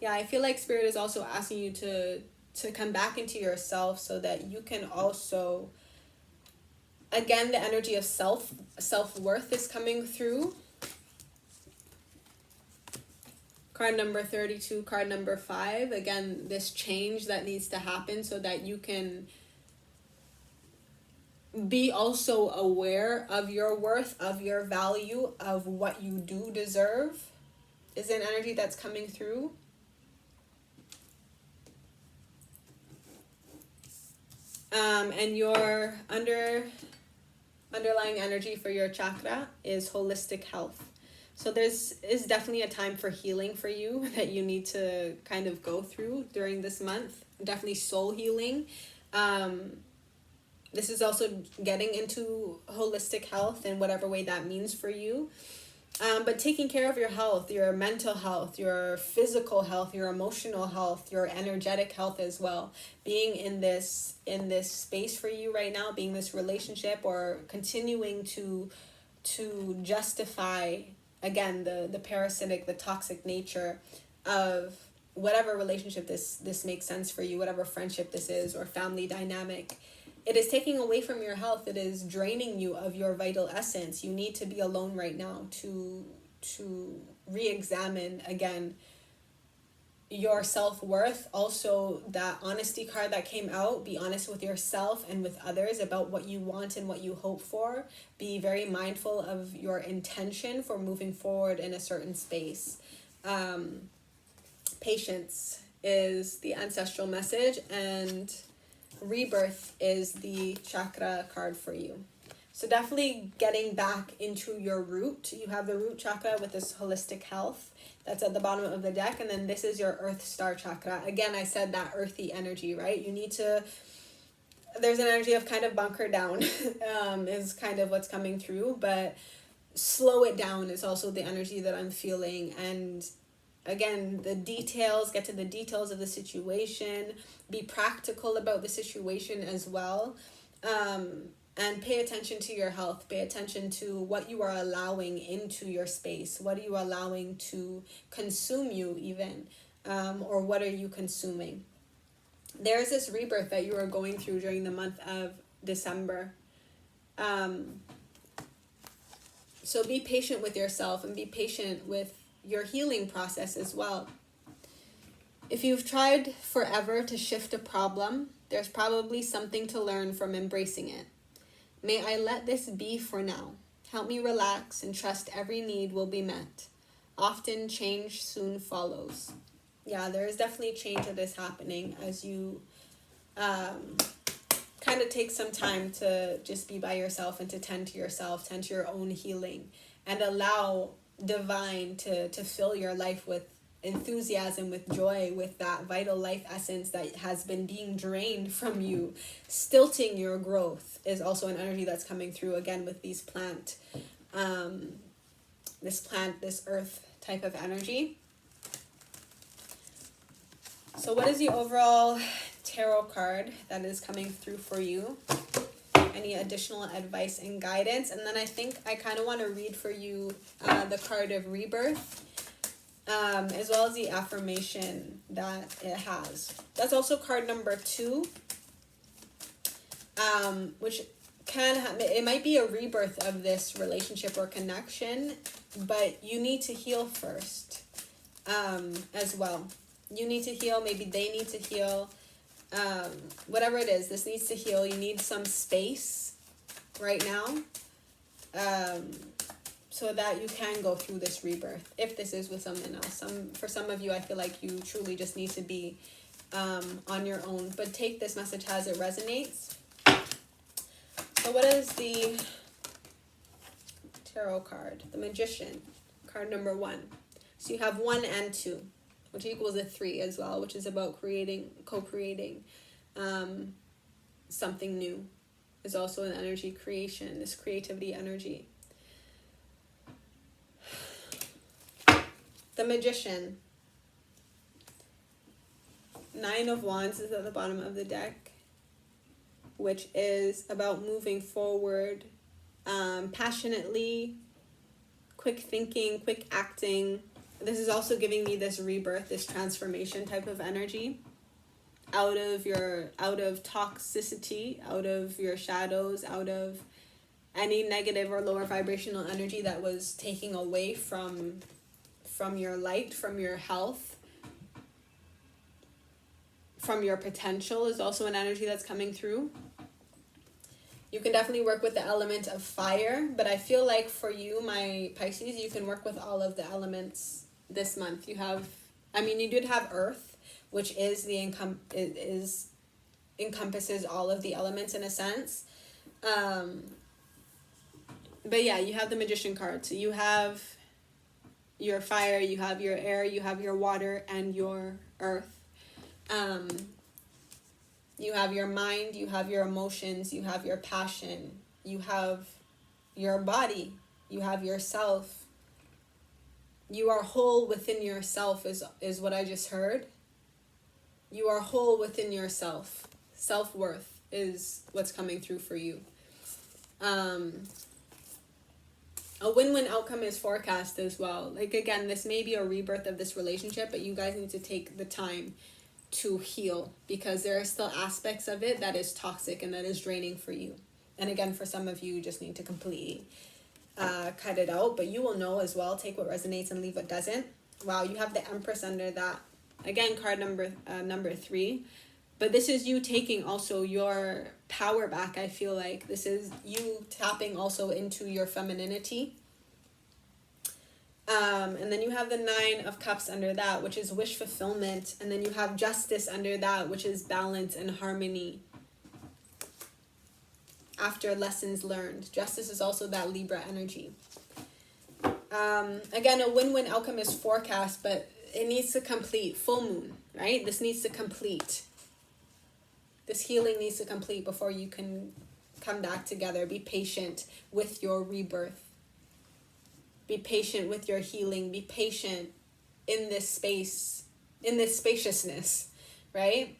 Yeah, I feel like Spirit is also asking you to come back into yourself so that you can also, again, the energy of self-worth is coming through. Card number 32, card number 5. Again, this change that needs to happen so that you can be also aware of your worth, of your value, of what you do deserve is an energy that's coming through. And your underlying energy for your chakra is holistic health. So is definitely a time for healing for you that you need to kind of go through during this month. Definitely soul healing. This is also getting into holistic health in whatever way that means for you. But taking care of your health, your mental health, your physical health, your emotional health, your energetic health as well. Being in this space for you right now, being this relationship, or continuing to justify, again, the parasitic, the toxic nature of whatever relationship this makes sense for you, whatever friendship this is, or family dynamic. It is taking away from your health. It is draining you of your vital essence. You need to be alone right now to re-examine, again, your self-worth. Also, that honesty card that came out, be honest with yourself and with others about what you want and what you hope for. Be very mindful of your intention for moving forward in a certain space. Patience is the ancestral message, and Rebirth is the chakra card for you. So definitely getting back into your root. You have the root chakra with this holistic health. That's at the bottom of the deck. And then this is your earth star chakra. Again, I said that earthy energy, right? You need to, there's an energy of kind of bunker down is kind of what's coming through. But slow it down is also the energy that I'm feeling. And again, the details, get to the details of the situation. Be practical about the situation as well. And pay attention to your health. Pay attention to what you are allowing into your space. What are you allowing to consume you even? Or what are you consuming? There's this rebirth that you are going through during the month of December. So be patient with yourself and be patient with your healing process as well. If you've tried forever to shift a problem, there's probably something to learn from embracing it. May I let this be for now. Help me relax and trust every need will be met. Often change soon follows. Yeah, there is definitely change that is happening as you kind of take some time to just be by yourself and to tend to yourself, tend to your own healing, and allow divine to fill your life with enthusiasm, with joy, with that vital life essence that has been being drained from you. Stilting your growth is also an energy that's coming through again with these this earth type of energy. So what is the overall tarot card that is coming through for you? Any additional advice and guidance? And then I think I kind of want to read for you the card of rebirth, as well as the affirmation that it has. That's also card number 2, which it might be a rebirth of this relationship or connection, but you need to heal first as well. You need to heal. Maybe they need to heal. Whatever it is, this needs to heal. You need some space right now. So that you can go through this rebirth, if this is with someone else. For some of you, I feel like you truly just need to be on your own. But take this message as it resonates. So what is the tarot card? The Magician, card number 1. So you have 1 and 2, which equals a 3 as well, which is about co-creating something new. Is also an energy creation, this creativity energy. The Magician. 9 of Wands is at the bottom of the deck, which is about moving forward passionately, quick thinking, quick acting. This is also giving me this rebirth, this transformation type of energy. Out of toxicity, out of your shadows, out of any negative or lower vibrational energy that was taking away from your light, from your health, from your potential is also an energy that's coming through. You can definitely work with the element of fire, but I feel like for you, my Pisces, you can work with all of the elements this month. You did have earth, which is encompasses all of the elements in a sense. But yeah, you have the Magician card. So you have your fire, you have your air, you have your water, and your earth. You have your mind, you have your emotions, you have your passion, you have your body, you have yourself. You are whole within yourself is what I just heard. You are whole within yourself. Self-worth is what's coming through for you. A win-win outcome is forecast as well. Like, again, this may be a rebirth of this relationship, but you guys need to take the time to heal, because there are still aspects of it that is toxic and that is draining for you. And again, for some of you, you just need to completely cut it out, but you will know as well. Take what resonates and leave what doesn't. Wow, you have the Empress under that. Again, card number 3. But this is you taking also your power back, I feel like. This is you tapping also into your femininity. And then you have the 9 of Cups under that, which is wish fulfillment. And then you have Justice under that, which is balance and harmony. after lessons learned. Justice is also that Libra energy. Again, a win-win outcome is forecast, but it needs to complete. Full moon, right? This needs to complete. This healing needs to complete before you can come back together. Be patient with your rebirth. Be patient with your healing. Be patient in this space, in this spaciousness, right?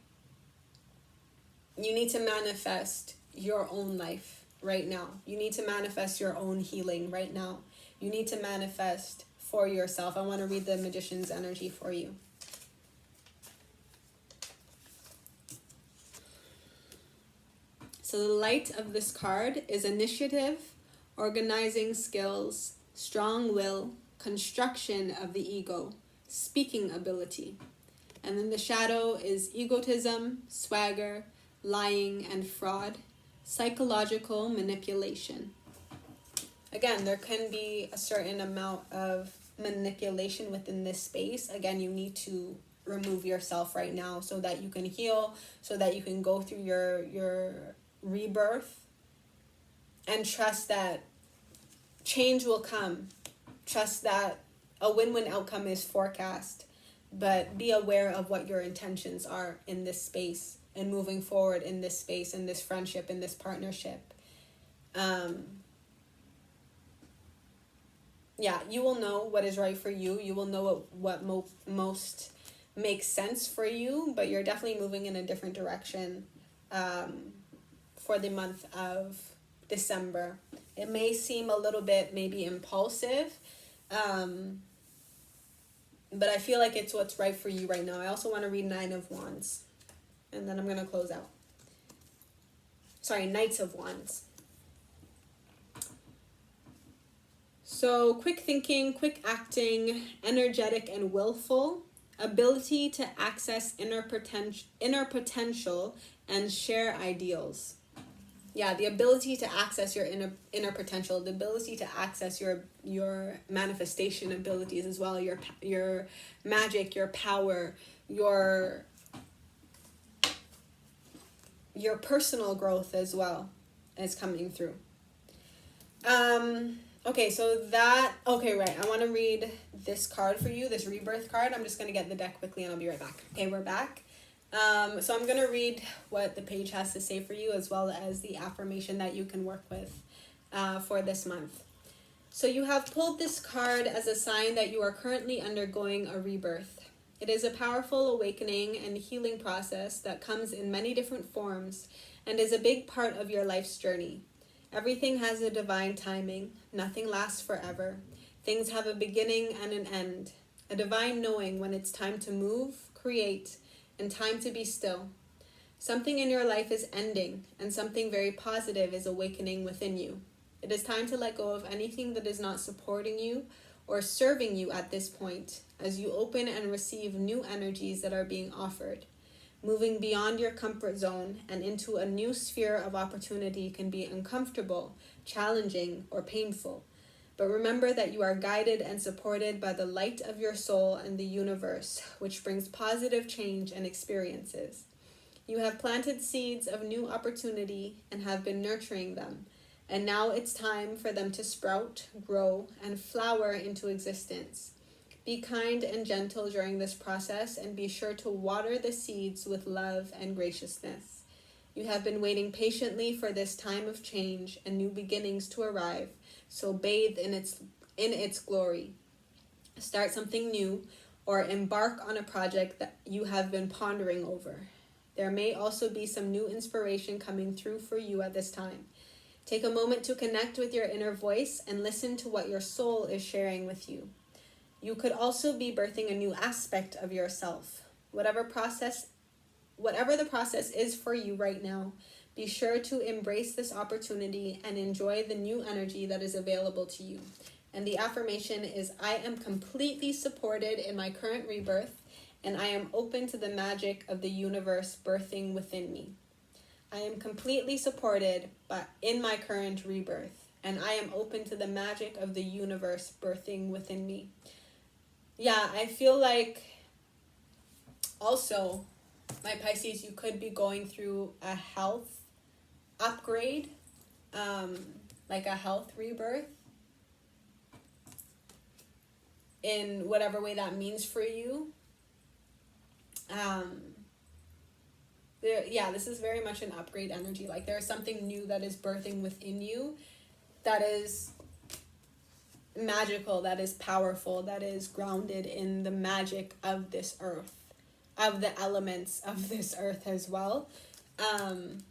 You need to manifest your own life right now. You need to manifest your own healing right now. You need to manifest for yourself. I want to read the Magician's energy for you. So the light of this card is initiative, organizing skills, strong will, construction of the ego, speaking ability. And then the shadow is egotism, swagger, lying, and fraud, psychological manipulation. Again, there can be a certain amount of manipulation within this space. Again, you need to remove yourself right now so that you can heal, so that you can go through your rebirth, and trust that change will come. Trust that a win-win outcome is forecast, but be aware of what your intentions are in this space and moving forward in this space, in this friendship, in this partnership. Yeah, you will know what is right for you. You will know what most makes sense for you, but you're definitely moving in a different direction for the month of December. It may seem a little bit maybe impulsive, but I feel like it's what's right for you right now. I also want to read 9 of Wands, and then I'm going to close out. Sorry, Knights of Wands. So quick thinking, quick acting, energetic and willful, ability to access inner potential and share ideals. Yeah, the ability to access your inner potential, the ability to access your manifestation abilities as well, your magic, your power, your personal growth as well is coming through. Okay, right. I want to read this card for you, this rebirth card. I'm just going to get the deck quickly and I'll be right back. Okay, we're back. So I'm going to read what the page has to say for you, as well as the affirmation that you can work with for this month. So you have pulled this card as a sign that you are currently undergoing a rebirth. It is a powerful awakening and healing process that comes in many different forms and is a big part of your life's journey. Everything has a divine timing. Nothing lasts forever. Things have a beginning and an end. A divine knowing when it's time to move, create, and time to be still. Something in your life is ending, and something very positive is awakening within you. It is time to let go of anything that is not supporting you or serving you at this point, as you open and receive new energies that are being offered. Moving beyond your comfort zone and into a new sphere of opportunity can be uncomfortable, challenging, or painful. But remember that you are guided and supported by the light of your soul and the universe, which brings positive change and experiences. You have planted seeds of new opportunity and have been nurturing them, and now it's time for them to sprout, grow, and flower into existence. Be kind and gentle during this process, and be sure to water the seeds with love and graciousness. You have been waiting patiently for this time of change and new beginnings to arrive, so bathe in its glory. Start something new or embark on a project that you have been pondering over. There may also be some new inspiration coming through for you at this time. Take a moment to connect with your inner voice and listen to what your soul is sharing with you. You could also be birthing a new aspect of yourself. Whatever the process is for you right now, be sure to embrace this opportunity and enjoy the new energy that is available to you. And the affirmation is, I am completely supported in my current rebirth, and I am open to the magic of the universe birthing within me. I am completely supported in my current rebirth, and I am open to the magic of the universe birthing within me. Yeah, I feel like also, my Pisces, you could be going through a health upgrade like a health rebirth in whatever way that means for you. This is very much an upgrade energy. Like there's something new that is birthing within you that is magical, that is powerful, that is grounded in the magic of this earth, of the elements of this earth as well. And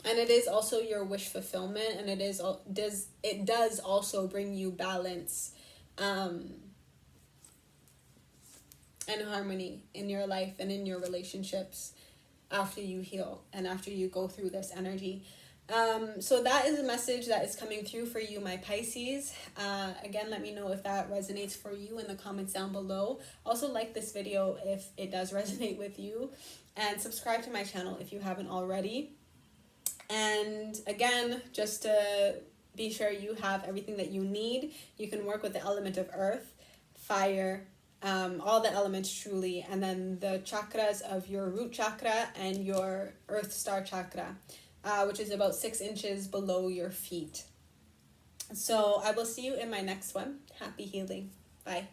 it is also your wish fulfillment, and it does also bring you balance and harmony in your life and in your relationships after you heal and after you go through this energy. So that is a message that is coming through for you, my Pisces. Again, let me know if that resonates for you in the comments down below. Also like this video if it does resonate with you, and subscribe to my channel if you haven't already. And again, just to be sure you have everything that you need, you can work with the element of earth, fire, all the elements truly, and then the chakras of your root chakra and your earth star chakra, which is about 6 inches below your feet. So I will see you in my next one. Happy healing. Bye.